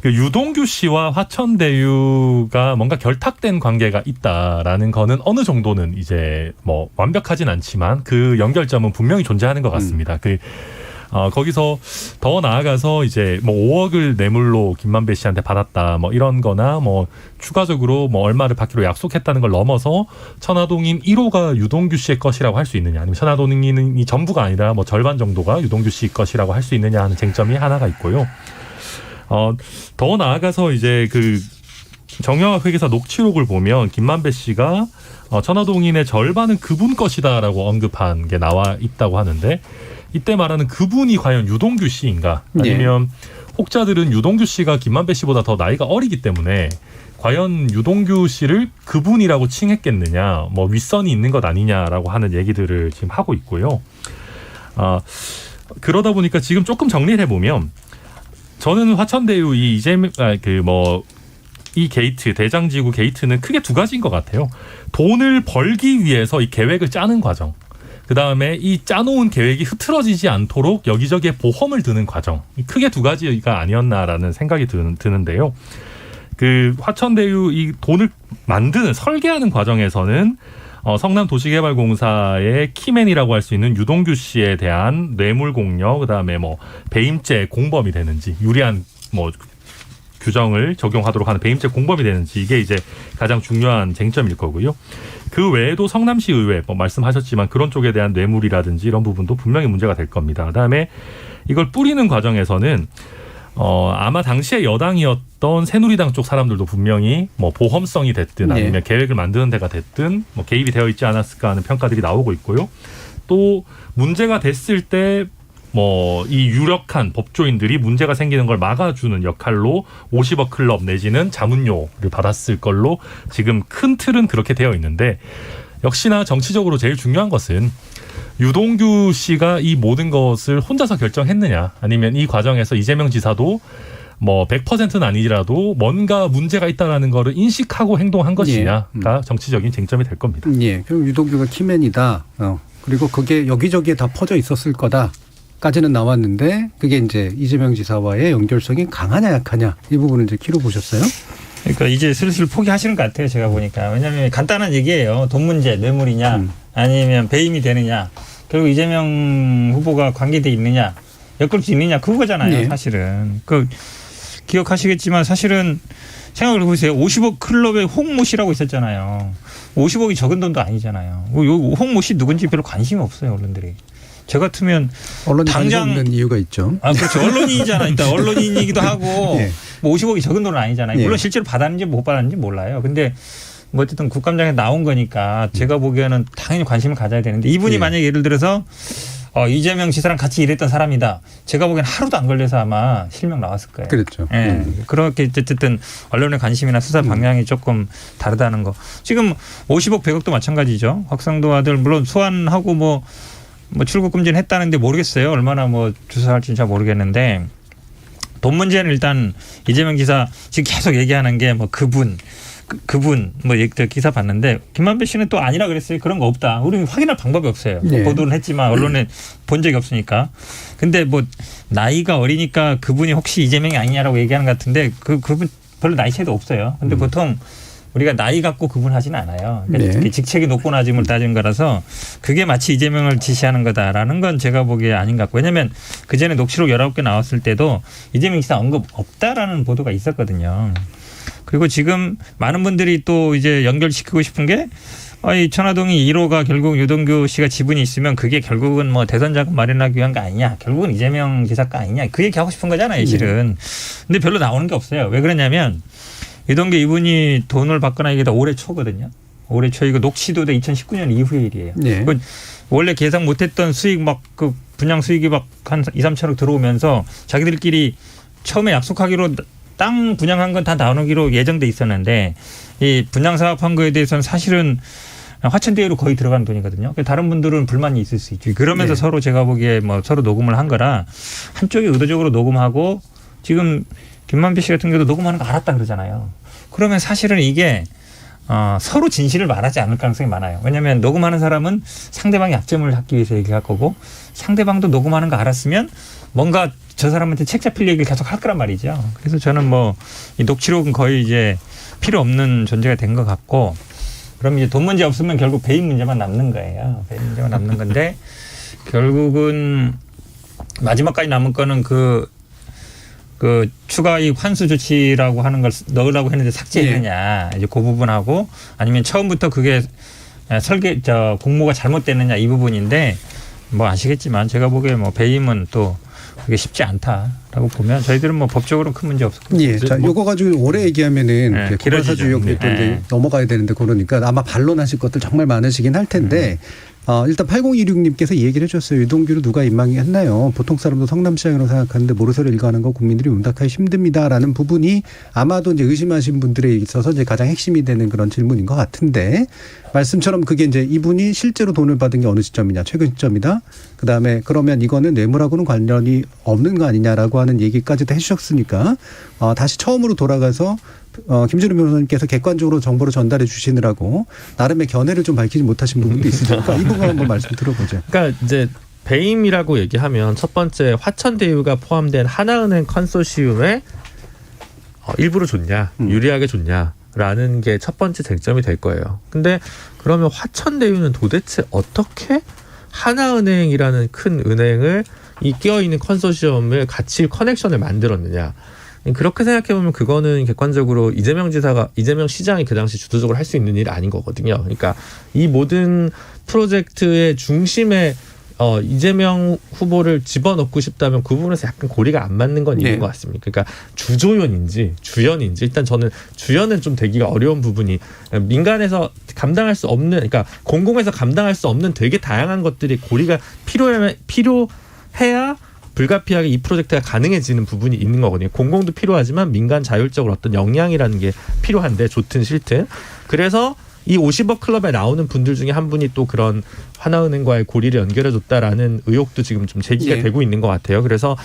그 유동규 씨와 화천대유가 뭔가 결탁된 관계가 있다라는 거는 어느 정도는 이제 뭐 완벽하진 않지만 그 연결점은 분명히 존재하는 것 같습니다. 거기서 더 나아가서 이제 뭐 5억을 뇌물로 김만배 씨한테 받았다 뭐 이런 거나 뭐 추가적으로 뭐 얼마를 받기로 약속했다는 걸 넘어서 천화동인 1호가 유동규 씨의 것이라고 할 수 있느냐, 아니면 천화동인이 전부가 아니라 뭐 절반 정도가 유동규 씨 것이라고 할 수 있느냐 하는 쟁점이 하나가 있고요. 더 나아가서 이제 정영학 회계사 녹취록을 보면 김만배 씨가 천화동인의 절반은 그분 것이다라고 언급한 게 나와 있다고 하는데, 이때 말하는 그분이 과연 유동규 씨인가, 아니면 혹자들은 유동규 씨가 김만배 씨보다 더 나이가 어리기 때문에 과연 유동규 씨를 그분이라고 칭했겠느냐, 뭐 윗선이 있는 것 아니냐라고 하는 얘기들을 지금 하고 있고요. 그러다 보니까 지금 조금 정리를 해보면, 저는 화천대유 이 게이트, 대장지구 게이트는 크게 두 가지인 것 같아요. 돈을 벌기 위해서 이 계획을 짜는 과정, 그 다음에 이 짜놓은 계획이 흐트러지지 않도록 여기저기에 보험을 드는 과정, 크게 두 가지가 아니었나라는 생각이 드는데요. 화천대유 이 돈을 설계하는 과정에서는 성남도시개발공사의 키맨이라고 할 수 있는 유동규 씨에 대한 뇌물 공여, 그다음에 뭐 배임죄 공범이 되는지, 유리한 뭐 규정을 적용하도록 하는 배임죄 공범이 되는지, 이게 이제 가장 중요한 쟁점일 거고요. 그 외에도 성남시 의회 말씀하셨지만 그런 쪽에 대한 뇌물이라든지 이런 부분도 분명히 문제가 될 겁니다. 그다음에 이걸 뿌리는 과정에서는 아마 당시에 여당이었던 새누리당 쪽 사람들도 분명히 뭐 보험성이 됐든 아니면 계획을 만드는 데가 됐든 뭐 개입이 되어 있지 않았을까 하는 평가들이 나오고 있고요. 또 문제가 됐을 때 뭐 이 유력한 법조인들이 문제가 생기는 걸 막아주는 역할로 50억 클럽 내지는 자문료를 받았을 걸로 지금 큰 틀은 그렇게 되어 있는데, 역시나 정치적으로 제일 중요한 것은 유동규 씨가 이 모든 것을 혼자서 결정했느냐, 아니면 이 과정에서 이재명 지사도 뭐 100%는 아니더라도 뭔가 문제가 있다는 거를 인식하고 행동한 것이냐가 정치적인 쟁점이 될 겁니다. 예, 그럼 유동규가 키맨이다. 그리고 그게 여기저기에 다 퍼져 있었을 거다까지는 나왔는데, 그게 이제 이재명 지사와의 연결성이 강하냐 약하냐, 이 부분은 이제 키로 보셨어요? 그러니까 이제 슬슬 포기하시는 것 같아요, 제가 보니까. 왜냐하면 간단한 얘기예요. 돈 문제, 뇌물이냐, 아니면 배임이 되느냐, 결국 이재명 후보가 관계돼 있느냐, 엮을 수 있느냐, 그거잖아요, 사실은. 기억하시겠지만 사실은 생각을 해보세요. 50억 클럽에 홍모 씨라고 있었잖아요. 50억이 적은 돈도 아니잖아요. 홍모 씨 누군지 별로 관심이 없어요, 언론들이. 저 같으면 언론이 당장 없는 이유가 있죠. 그렇죠. 언론인이잖아요. 일단 언론인이기도 하고 뭐 50억이 적은 돈은 아니잖아요. 물론 실제로 받았는지 못 받았는지 몰라요. 근데 뭐 어쨌든 국감장에 나온 거니까 제가 보기에는 당연히 관심을 가져야 되는데, 이분이 만약에 예를 들어서 이재명 지사랑 같이 일했던 사람이다, 제가 보기엔 하루도 안 걸려서 아마 실명 나왔을 거예요. 그렇죠. 그렇게 어쨌든 언론의 관심이나 수사 방향이 조금 다르다는 거. 지금 50억 100억도 마찬가지죠. 확성도 아들 물론 소환하고 뭐 출국 금지는 했다는데 모르겠어요. 얼마나 뭐 조사할지 잘 모르겠는데, 돈 문제는 일단 이재명 지사 지금 계속 얘기하는 게 뭐 그분 뭐 기사 봤는데, 김만배 씨는 또 아니라 그랬어요. 그런 거 없다. 우리는 확인할 방법이 없어요. 보도는 했지만 언론에 본 적이 없으니까. 근데 뭐 나이가 어리니까 그분이 혹시 이재명이 아니냐라고 얘기하는 것 같은데, 그분 별로 나이 차이도 없어요. 근데 보통 우리가 나이 갖고 구분하지는 않아요. 그러니까 네. 직책이 높고 낮음을 따진 거라서 그게 마치 이재명을 지시하는 거다라는 건 제가 보기에 아닌 것 같고, 왜냐하면 그전에 녹취록 19개 나왔을 때도 이재명 지사 언급 없다라는 보도가 있었거든요. 그리고 지금 많은 분들이 또 이제 연결시키고 싶은 게 이 천화동이 1호가 결국 유동규 씨가 지분이 있으면 그게 결국은 뭐 대선 자금 마련하기 위한 거 아니냐, 결국은 이재명 지사 거 아니냐, 그 얘기 하고 싶은 거잖아요, 실은. 근데 별로 나오는 게 없어요. 왜 그러냐면 유동규 이분이 돈을 받거나 이게 다 올해 초거든요. 올해 초 이거 녹취도 2019년 이후의 일이에요. 네. 원래 계산 못했던 수익 막 그 분양 수익이 막 한 2, 3천억 들어오면서 자기들끼리 처음에 약속하기로 땅 분양한 건 다 나누기로 예정돼 있었는데 이 분양 사업한 거에 대해서는 사실은 화천대유로 거의 들어간 돈이거든요. 다른 분들은 불만이 있을 수 있죠. 그러면서 네. 서로 제가 보기에 뭐 서로 녹음을 한 거라 한쪽이 의도적으로 녹음하고 지금 김만배 씨 같은 경우도 녹음하는 거 알았다 그러잖아요. 그러면 사실은 이게 서로 진실을 말하지 않을 가능성이 많아요. 왜냐하면 녹음하는 사람은 상대방의 약점을 찾기 위해서 얘기할 거고 상대방도 녹음하는 거 알았으면 뭔가 저 사람한테 책 잡힐 얘기를 계속 할 거란 말이죠. 그래서 저는 뭐 이 녹취록은 거의 이제 필요 없는 존재가 된 것 같고, 그럼 이제 돈 문제 없으면 결국 배임 문제만 남는 거예요. 배임 문제만 남는 건데 결국은 마지막까지 남은 거는 그 추가이익 환수 조치라고 하는 걸 넣으려고 했는데 삭제했느냐, 이제 그 부분하고 아니면 처음부터 그게 공모가 잘못됐느냐 이 부분인데, 뭐 아시겠지만 제가 보기에 뭐 배임은 또 그게 쉽지 않다라고 보면 저희들은 뭐 법적으로 큰 문제 없을 거예요. 예. 자, 요거 가지고 오래 얘기하면은 네, 고발사주 의혹이 또 이제 넘어가야 되는데, 그러니까 아마 반론하실 것들 정말 많으시긴 할 텐데, 일단 8026님께서 이 얘기를 해줬어요. 유동규를 누가 임망했나요? 보통 사람도 성남시장이라고 생각하는데 모르쇠로 일관한 거 국민들이 응답하기 힘듭니다라는 부분이 아마도 이제 의심하신 분들에 있어서 이제 가장 핵심이 되는 그런 질문인 것 같은데, 말씀처럼 그게 이제 이분이 실제로 돈을 받은 게 어느 시점이냐, 최근 시점이다. 그 다음에 그러면 이거는 뇌물하고는 관련이 없는 거 아니냐라고 하는 얘기까지도 해주셨으니까 다시 처음으로 돌아가서 김준우 변호사님께서 객관적으로 정보를 전달해 주시느라고 나름의 견해를 좀 밝히지 못하신 부분도 있으니까 이 부분 한번 말씀 들어보죠. 그러니까 이제 배임이라고 얘기하면 첫 번째 화천대유가 포함된 하나은행 컨소시엄에 일부러 줬냐, 유리하게 줬냐라는 게 첫 번째 쟁점이 될 거예요. 근데 그러면 화천대유는 도대체 어떻게 하나은행이라는 큰 은행을 이 끼어있는 컨소시엄을 같이 커넥션을 만들었느냐. 그렇게 생각해보면 그거는 객관적으로 이재명 시장이 그 당시 주도적으로 할 수 있는 일이 아닌 거거든요. 그러니까 이 모든 프로젝트의 중심에 이재명 후보를 집어넣고 싶다면 그 부분에서 약간 고리가 안 맞는 건 있는 것 같습니다. 그러니까 주조연인지 주연인지, 일단 저는 주연은 좀 되기가 어려운 부분이, 민간에서 감당할 수 없는, 그러니까 공공에서 감당할 수 없는 되게 다양한 것들이 고리가 필요해야 불가피하게 이 프로젝트가 가능해지는 부분이 있는 거거든요. 공공도 필요하지만 민간 자율적으로 어떤 역량이라는 게 필요한데, 좋든 싫든. 그래서 이 50억 클럽에 나오는 분들 중에 한 분이 또 그런 하나은행과의 고리를 연결해줬다라는 의혹도 지금 좀 제기가 되고 있는 것 같아요. 그래서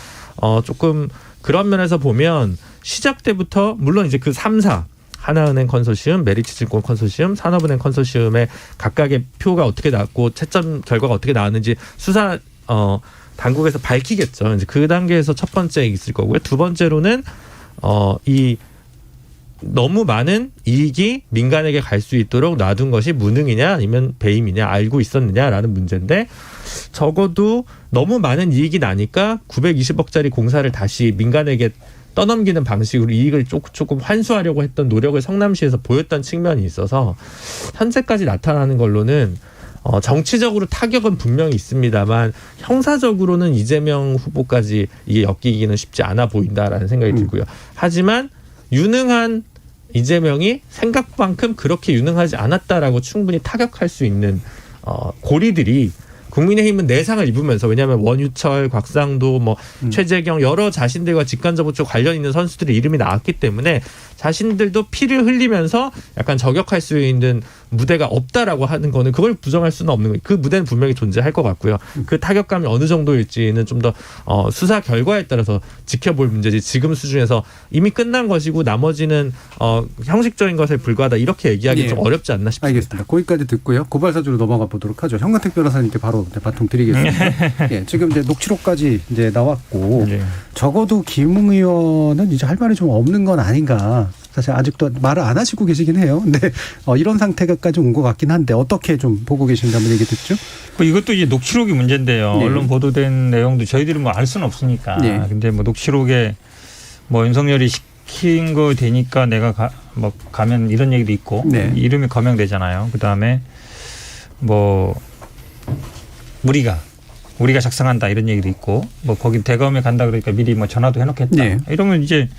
조금 그런 면에서 보면 시작 때부터 물론 이제 그 3사 하나은행 컨소시엄, 메리츠증권 컨소시엄, 산업은행 컨소시엄의 각각의 표가 어떻게 나왔고 채점 결과가 어떻게 나왔는지 수사 당국에서 밝히겠죠. 이제 그 단계에서 첫 번째 있을 거고요. 두 번째로는 이 너무 많은 이익이 민간에게 갈 수 있도록 놔둔 것이 무능이냐 아니면 배임이냐, 알고 있었느냐라는 문제인데, 적어도 너무 많은 이익이 나니까 920억짜리 공사를 다시 민간에게 떠넘기는 방식으로 이익을 조금 환수하려고 했던 노력을 성남시에서 보였던 측면이 있어서 현재까지 나타나는 걸로는 정치적으로 타격은 분명히 있습니다만 형사적으로는 이재명 후보까지 이게 엮이기는 쉽지 않아 보인다라는 생각이 들고요. 하지만 유능한 이재명이 생각만큼 그렇게 유능하지 않았다라고 충분히 타격할 수 있는 고리들이 국민의힘은 내상을 입으면서, 왜냐하면 원유철, 곽상도, 최재경 여러 자신들과 직간접으로 관련 있는 선수들의 이름이 나왔기 때문에 자신들도 피를 흘리면서 약간 저격할 수 있는 무대가 없다라고 하는 거는 그걸 부정할 수는 없는 거예요. 그 무대는 분명히 존재할 것 같고요. 그 타격감이 어느 정도일지는 좀 더 수사 결과에 따라서 지켜볼 문제지, 지금 수준에서 이미 끝난 것이고 나머지는 형식적인 것에 불과하다 이렇게 얘기하기 좀 어렵지 않나 싶습니다. 알겠습니다. 거기까지 듣고요. 고발사주로 넘어가 보도록 하죠. 현근택 변호사님께 바로 바통 드리겠습니다. 지금 이제 녹취록까지 이제 나왔고 적어도 김웅 의원은 이제 할 말이 좀 없는 건 아닌가. 사실 아직도 말을 안 하시고 계시긴 해요. 근데 이런 상태까지 온 것 같긴 한데 어떻게 좀 보고 계신지 한번 얘기 듣죠. 뭐 이것도 이제 녹취록이 문제인데요. 네. 언론 보도된 내용도 저희들이 뭐 알 수는 없으니까. 네. 근데 뭐 녹취록에 뭐 윤석열이 시킨 거 되니까 내가 가면 이런 얘기도 있고 네. 이름이 거명되잖아요. 그 다음에 뭐 우리가 작성한다 이런 얘기도 있고 뭐 거기 대검에 간다 그러니까 미리 뭐 전화도 해놓겠다. 네. 이러면 이제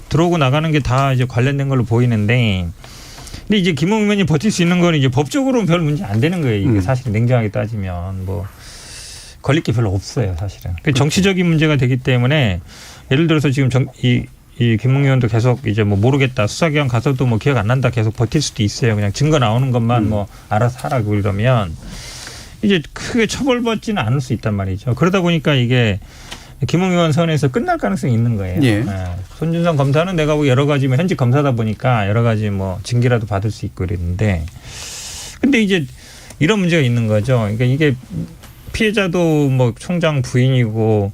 들어오고 나가는 게 다 이제 관련된 걸로 보이는데. 근데 이제 김웅 의원이 버틸 수 있는 건 이제 법적으로는 별 문제 안 되는 거예요. 이게 사실 냉정하게 따지면 뭐 걸릴 게 별로 없어요, 사실은. 정치적인 문제가 되기 때문에 예를 들어서 지금 이 김웅 의원도 계속 이제 뭐 모르겠다 수사기관 가서도 뭐 기억 안 난다 계속 버틸 수도 있어요. 그냥 증거 나오는 것만 뭐 알아서 하라고 이러면 이제 크게 처벌받지는 않을 수 있단 말이죠. 그러다 보니까 이게 김웅 의원 선에서 끝날 가능성이 있는 거예요. 예. 손준성 검사는 내가 뭐 여러 가지 뭐 현직 검사다 보니까 여러 가지 뭐 징계라도 받을 수 있고 이랬는데 근데 이제 이런 문제가 있는 거죠. 그러니까 이게 피해자도 뭐 총장 부인이고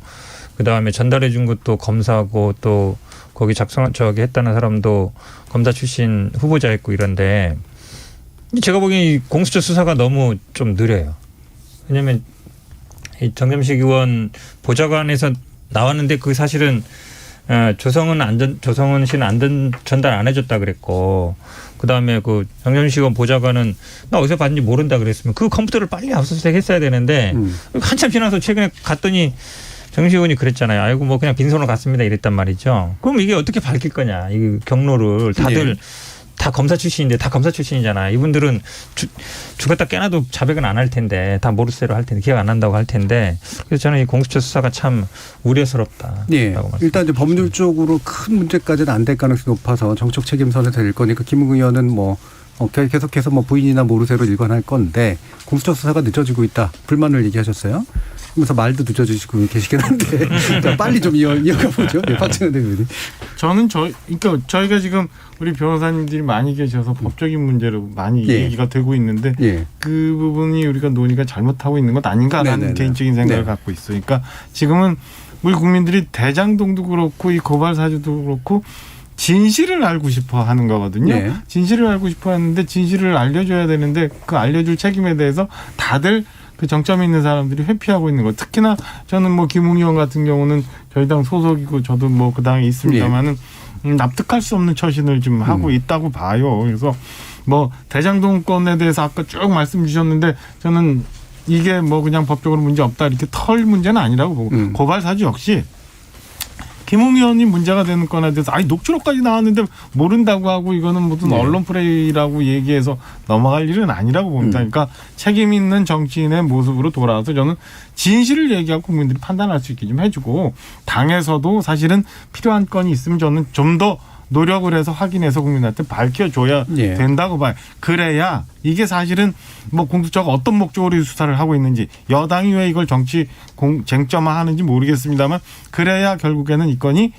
그 다음에 전달해 준 것도 검사고 또 거기 했다는 사람도 검사 출신 후보자였고 이런데 제가 보기엔 이 공수처 수사가 너무 좀 느려요. 왜냐하면 이 정점식 의원 보좌관에서 나왔는데 그 사실은 조성은 씨는 전달 안 해줬다 그랬고 그 다음에 그 정점식 의원 보좌관은 나 어디서 봤는지 모른다 그랬으면 그 컴퓨터를 빨리 압수수색 했어야 되는데 한참 지나서 최근에 갔더니 정식 의원이 그랬잖아요. 아이고 뭐 그냥 빈손으로 갔습니다 이랬단 말이죠. 그럼 이게 어떻게 밝힐 거냐 이 경로를 다들 다 검사 출신인데 다 검사 출신이잖아. 이분들은 죽었다 깨나도 자백은 안 할 텐데 다 모르쇠로 할 텐데 기억 안 난다고 할 텐데 그래서 저는 이 공수처 수사가 참 우려스럽다. 예. 일단 이제 법률적으로 큰 문제까지는 안 될 가능성이 높아서 정책 책임선에 될 거니까 김웅 의원은 뭐 계속해서 뭐 부인이나 모르쇠로 일관할 건데 공수처 수사가 늦어지고 있다. 불만을 얘기하셨어요. 그래서 말도 늦어지시고 계시긴 한데 빨리 좀 이어가 보죠. 네, 박찬호 대변인. 저는 그러니까 저희가 지금 우리 변호사님들이 많이 계셔서 법적인 문제로 많이 얘기가 되고 있는데 그 부분이 우리가 논의가 잘못하고 있는 것 아닌가라는 개인적인 생각을 갖고 있어요. 그러니까 지금은 우리 국민들이 대장동도 그렇고 이 고발 사주도 그렇고 진실을 알고 싶어 하는 거거든요. 진실을 알고 싶어 하는데 진실을 알려줘야 되는데 그 알려줄 책임에 대해서 다들 그 정점에 있는 사람들이 회피하고 있는 거. 특히나 저는 뭐 김웅 의원 같은 경우는 저희 당 소속이고 저도 뭐 그 당에 있습니다만은 납득할 수 없는 처신을 좀 하고 있다고 봐요. 그래서 뭐 대장동 건에 대해서 아까 쭉 말씀 주셨는데 저는 이게 뭐 그냥 법적으로 문제 없다 이렇게 털 문제는 아니라고 보고 고발 사주 역시 김웅 의원이 문제가 되는 건에 대해서 녹취록까지 나왔는데 모른다고 하고 이거는 무슨 언론 플레이라고 얘기해서 넘어갈 일은 아니라고 봅니다. 그러니까 책임 있는 정치인의 모습으로 돌아와서 저는 진실을 얘기하고 국민들이 판단할 수 있게 좀 해주고 당에서도 사실은 필요한 건이 있으면 저는 좀 더 노력을 해서 확인해서 국민한테 밝혀줘야 된다고 봐요. 그래야 이게 사실은 뭐 공수처가 어떤 목적으로 수사를 하고 있는지 여당이 왜 이걸 정치 쟁점화하는지 모르겠습니다만 그래야 결국에는 이 건이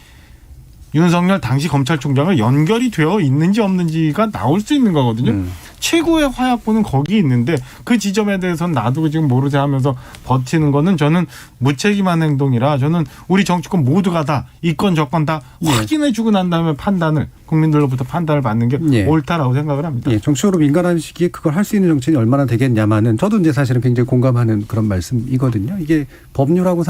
윤석열 당시 검찰총장과 연결이 되어 있는지 없는지가 나올 수 있는 거거든요. 최고의 화약고는 거기 있는데 그 지점에 대해서는 놔두고 지금 모르쇠 하면서 버티는 거는 저는 무책임한 행동이라 저는 우리 정치권 모두가 다 이 건 저 건 다 확인해주고 난 다음에 판단을 국민들로부터 판단을 받는 게 옳다라고 생각을 합니다. 정치적으로 민감한 시기에 그걸 할 수 있는 정치인이 얼마나 되겠냐마는 저도 이제 사실은 굉장히 공감하는 그런 말씀이거든요. 이게 법률하고의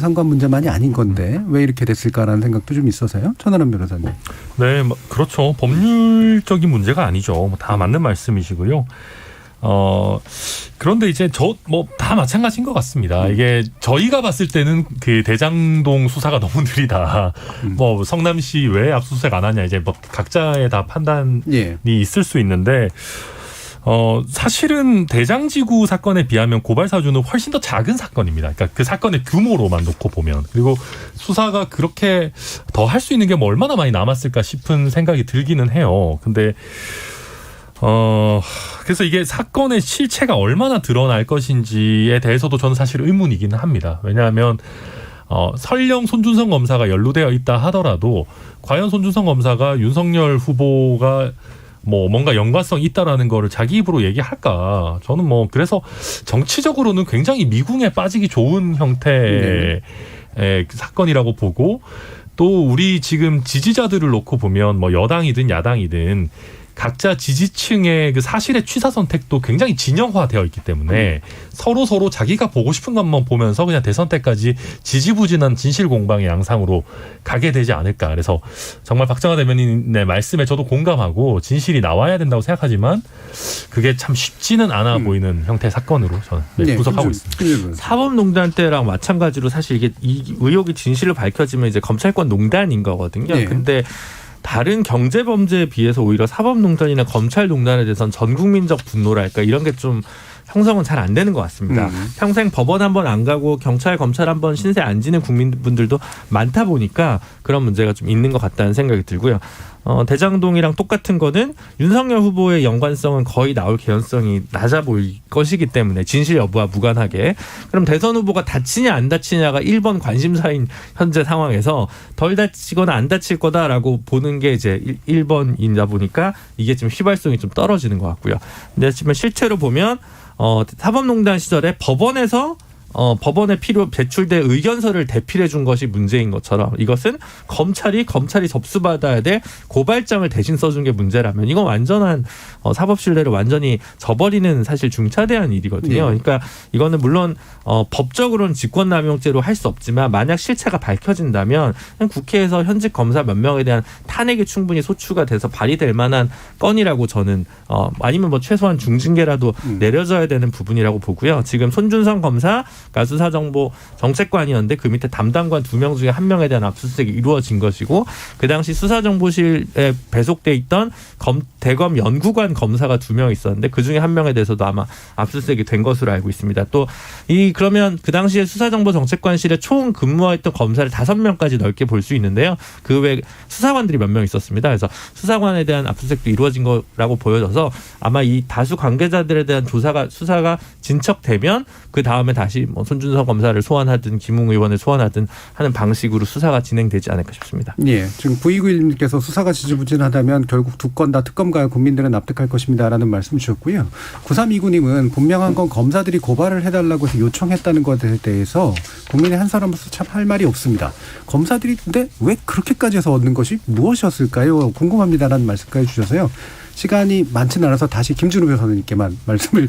상관 문제만이 아닌 건데 왜 이렇게 됐을까라는 생각도 좀 있어서요. 천하람 변호사님. 네, 그렇죠. 법률적인 문제가 아니죠. 다 맞는 말씀이시고요. 그런데 이제 다 마찬가지인 것 같습니다. 이게 저희가 봤을 때는 그 대장동 수사가 너무 느리다. 뭐 성남시 왜 압수수색 안 하냐 이제 뭐 각자의 다 판단이 있을 수 있는데 사실은 대장지구 사건에 비하면 고발 사주는 훨씬 더 작은 사건입니다. 그러니까 그 사건의 규모로만 놓고 보면 그리고 수사가 그렇게 더 할 수 있는 게 뭐 얼마나 많이 남았을까 싶은 생각이 들기는 해요. 근데 그래서 이게 사건의 실체가 얼마나 드러날 것인지에 대해서도 저는 사실 의문이기는 합니다. 왜냐하면 설령 손준성 검사가 연루되어 있다 하더라도 과연 손준성 검사가 윤석열 후보가 뭔가 연관성이 있다라는 거를 자기 입으로 얘기할까? 저는 그래서 정치적으로는 굉장히 미궁에 빠지기 좋은 형태의 사건이라고 보고 또 우리 지금 지지자들을 놓고 보면 뭐 여당이든 야당이든 각자 지지층의 그 사실의 취사 선택도 굉장히 진영화되어 있기 때문에 서로 자기가 보고 싶은 것만 보면서 그냥 대선 때까지 지지부진한 진실 공방의 양상으로 가게 되지 않을까. 그래서 정말 박정화 대변인의 말씀에 저도 공감하고 진실이 나와야 된다고 생각하지만 그게 참 쉽지는 않아 보이는 형태의 사건으로 저는 분석하고 있습니다. 사법농단 때랑 마찬가지로 사실 이게 이 의혹이 진실로 밝혀지면 이제 검찰권 농단인 거거든요. 근데 다른 경제범죄에 비해서 오히려 사법농단이나 검찰농단에 대해서는 전국민적 분노랄까 이런 게 좀 형성은 잘 안 되는 것 같습니다. 평생 법원 한 번 안 가고 경찰, 검찰 한 번 신세 안 지는 국민분들도 많다 보니까 그런 문제가 좀 있는 것 같다는 생각이 들고요. 대장동이랑 똑같은 거는 윤석열 후보의 연관성은 거의 나올 개연성이 낮아 보일 것이기 때문에 진실 여부와 무관하게 그럼 대선 후보가 다치냐 안 다치냐가 1번 관심사인 현재 상황에서 덜 다치거나 안 다칠 거다라고 보는 게 이제 1번이다 보니까 이게 좀 휘발성이 좀 떨어지는 것 같고요. 근데 지금 실제로 보면 사법농단 시절에 법원에 제출된 의견서를 대필해 준 것이 문제인 것처럼 이것은 검찰이 접수받아야 될 고발장을 대신 써준 게 문제라면 이건 완전한 사법 신뢰를 완전히 저버리는 사실 중차대한 일이거든요. 그러니까 이거는 물론 법적으로는 직권남용죄로 할 수 없지만 만약 실체가 밝혀진다면 국회에서 현직 검사 몇 명에 대한 탄핵이 충분히 소추가 돼서 발의될 만한 건이라고 저는 아니면 뭐 최소한 중징계라도 내려져야 되는 부분이라고 보고요. 지금 손준성 검사 수사정보 정책관이었는데 그 밑에 담당관 2명 중에 1명에 대한 압수수색이 이루어진 것이고 그 당시 수사정보실에 배속돼 있던 대검 연구관 검사가 2명 있었는데 그 중에 1명에 대해서도 아마 압수수색이 된 것으로 알고 있습니다. 또 그러면 그 당시에 수사정보정책관실에 총 근무했던 검사를 5명까지 넓게 볼 수 있는데요. 그 외에 수사관들이 몇 명 있었습니다. 그래서 수사관에 대한 압수수색도 이루어진 거라고 보여져서 아마 이 다수 관계자들에 대한 수사가 진척되면 그 다음에 다시 뭐 손준성 검사를 소환하든 김웅 의원을 소환하든 하는 방식으로 수사가 진행되지 않을까 싶습니다. 지금 9291님께서 수사가 지지부진하다면 결국 두 건 다 특검가요? 국민들은 납득할 것입니다라는 말씀 주셨고요. 9329님은 분명한 건 검사들이 고발을 해달라고 해서 요청했다는 것에 대해서 국민의 한 사람으로서 참 할 말이 없습니다. 검사들이 근데 왜 그렇게까지 해서 얻는 것이 무엇이었을까요? 궁금합니다라는 말씀까지 주셔서요. 시간이 많지는 않아서 다시 김준우 변호사님께만 말씀을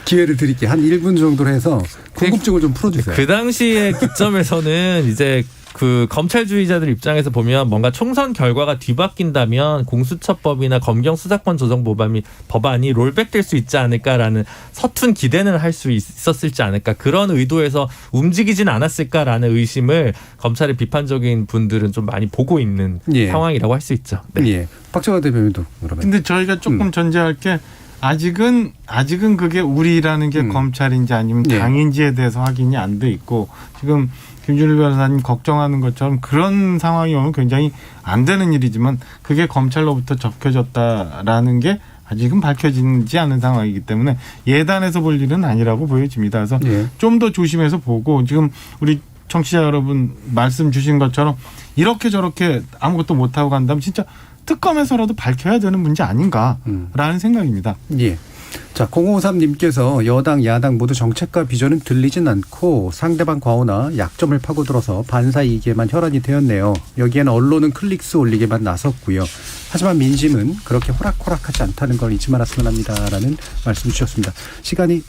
기회를 드릴게요. 한 1분 정도로 해서 궁금증을 좀 풀어주세요. 그 당시의 기점에서는 이제 그 검찰주의자들 입장에서 보면 뭔가 총선 결과가 뒤바뀐다면 공수처법이나 검경 수사권 조정 법안이 롤백될 수 있지 않을까라는 서툰 기대는 할 수 있었을지 않을까 그런 의도에서 움직이진 않았을까라는 의심을 검찰의 비판적인 분들은 좀 많이 보고 있는 상황이라고 할 수 있죠. 박정화 대변인도 그러면. 근데 저희가 조금 전제할 게 아직은 그게 우리라는 게 검찰인지 아니면 당인지에 대해서 확인이 안 돼 있고 지금 김준일 변호사님 걱정하는 것처럼 그런 상황이 오면 굉장히 안 되는 일이지만 그게 검찰로부터 적혀졌다라는 게 아직은 밝혀지지 않은 상황이기 때문에 예단해서 볼 일은 아니라고 보여집니다. 그래서 좀 더 조심해서 보고 지금 우리 청취자 여러분 말씀 주신 것처럼 이렇게 저렇게 아무것도 못하고 간다면 진짜 특검에서라도 밝혀야 되는 문제 아닌가라는 생각입니다. 자, 053님께서 여당, 야당 모두 정책과 비전은 들리진 않고 상대방 과오나 약점을 파고들어서 반사이익에만 혈안이 되었네요. 여기에는 언론은 클릭수 올리게만 나섰고요. 하지만 민심은 그렇게 호락호락하지 않다는 걸 잊지 말았으면 합니다라는 말씀 주셨습니다. 시간이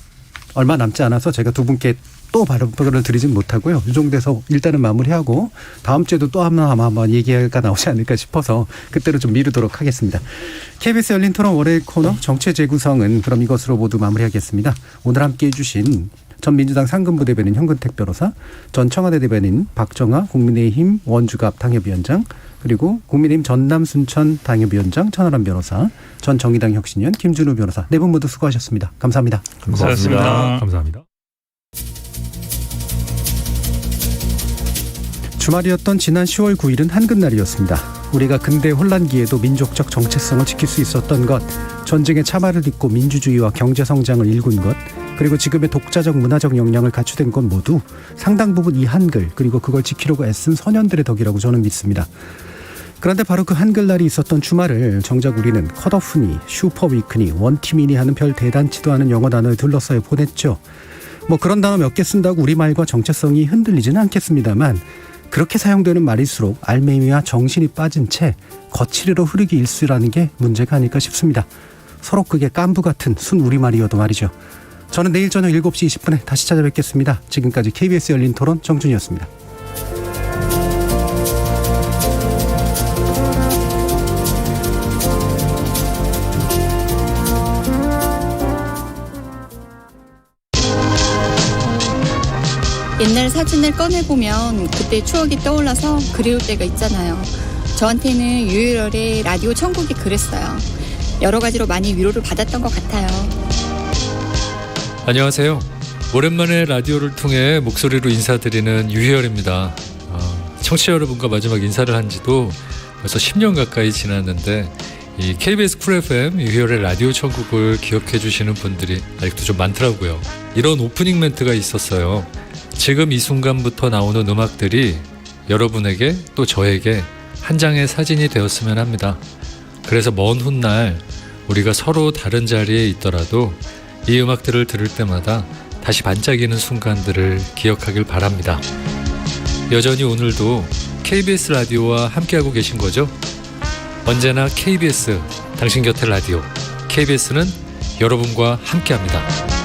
얼마 남지 않아서 제가 두 분께 또 발언을 드리진 못하고요. 이 정도에서 일단은 마무리하고 다음 주에도 또 한번 얘기가 나오지 않을까 싶어서 그때로 좀 미루도록 하겠습니다. KBS 열린 토론 월요일 코너 정체 재구성은 그럼 이것으로 모두 마무리하겠습니다. 오늘 함께해 주신 전 민주당 상근부 대변인 현근택 변호사, 전 청와대 대변인 박정화 국민의힘 원주갑 당협위원장, 그리고 국민의힘 전남 순천 당협위원장 천하람 변호사, 전 정의당 혁신위원 김준우 변호사 네 분 모두 수고하셨습니다. 감사합니다. 감사합니다. 주말이었던 지난 10월 9일은 한글날이었습니다. 우리가 근대 혼란기에도 민족적 정체성을 지킬 수 있었던 것, 전쟁의 참화를 딛고 민주주의와 경제성장을 일군 것, 그리고 지금의 독자적 문화적 역량을 갖추된 것 모두 상당 부분 이 한글 그리고 그걸 지키려고 애쓴 선현들의 덕이라고 저는 믿습니다. 그런데 바로 그 한글날이 있었던 주말을 정작 우리는 컷오프니, 슈퍼위크니, 원티미니 하는 별 대단치도 않은 영어 단어에 둘러싸여 보냈죠. 뭐 그런 단어 몇 개 쓴다고 우리말과 정체성이 흔들리지는 않겠습니다만 그렇게 사용되는 말일수록 알맹이와 정신이 빠진 채 거칠이로 흐르기 일쑤라는 게 문제가 아닐까 싶습니다. 서로 그게 깐부 같은 순 우리말이어도 말이죠. 저는 내일 저녁 7시 20분에 다시 찾아뵙겠습니다. 지금까지 KBS 열린 토론 정준이었습니다. 옛날 사진을 꺼내보면 그때 추억이 떠올라서 그리울 때가 있잖아요. 저한테는 유일열의 라디오 천국이 그랬어요. 여러 가지로 많이 위로를 받았던 것 같아요. 안녕하세요. 오랜만에 라디오를 통해 목소리로 인사드리는 유희열입니다. 청취자 여러분과 마지막 인사를 한 지도 벌써 10년 가까이 지났는데 이 KBS 쿨 FM 유희열의 라디오 천국을 기억해 주시는 분들이 아직도 좀 많더라고요. 이런 오프닝 멘트가 있었어요. 지금 이 순간부터 나오는 음악들이 여러분에게 또 저에게 한 장의 사진이 되었으면 합니다. 그래서 먼 훗날 우리가 서로 다른 자리에 있더라도 이 음악들을 들을 때마다 다시 반짝이는 순간들을 기억하길 바랍니다. 여전히 오늘도 KBS 라디오와 함께하고 계신 거죠? 언제나 KBS, 당신 곁의 라디오. KBS는 여러분과 함께합니다.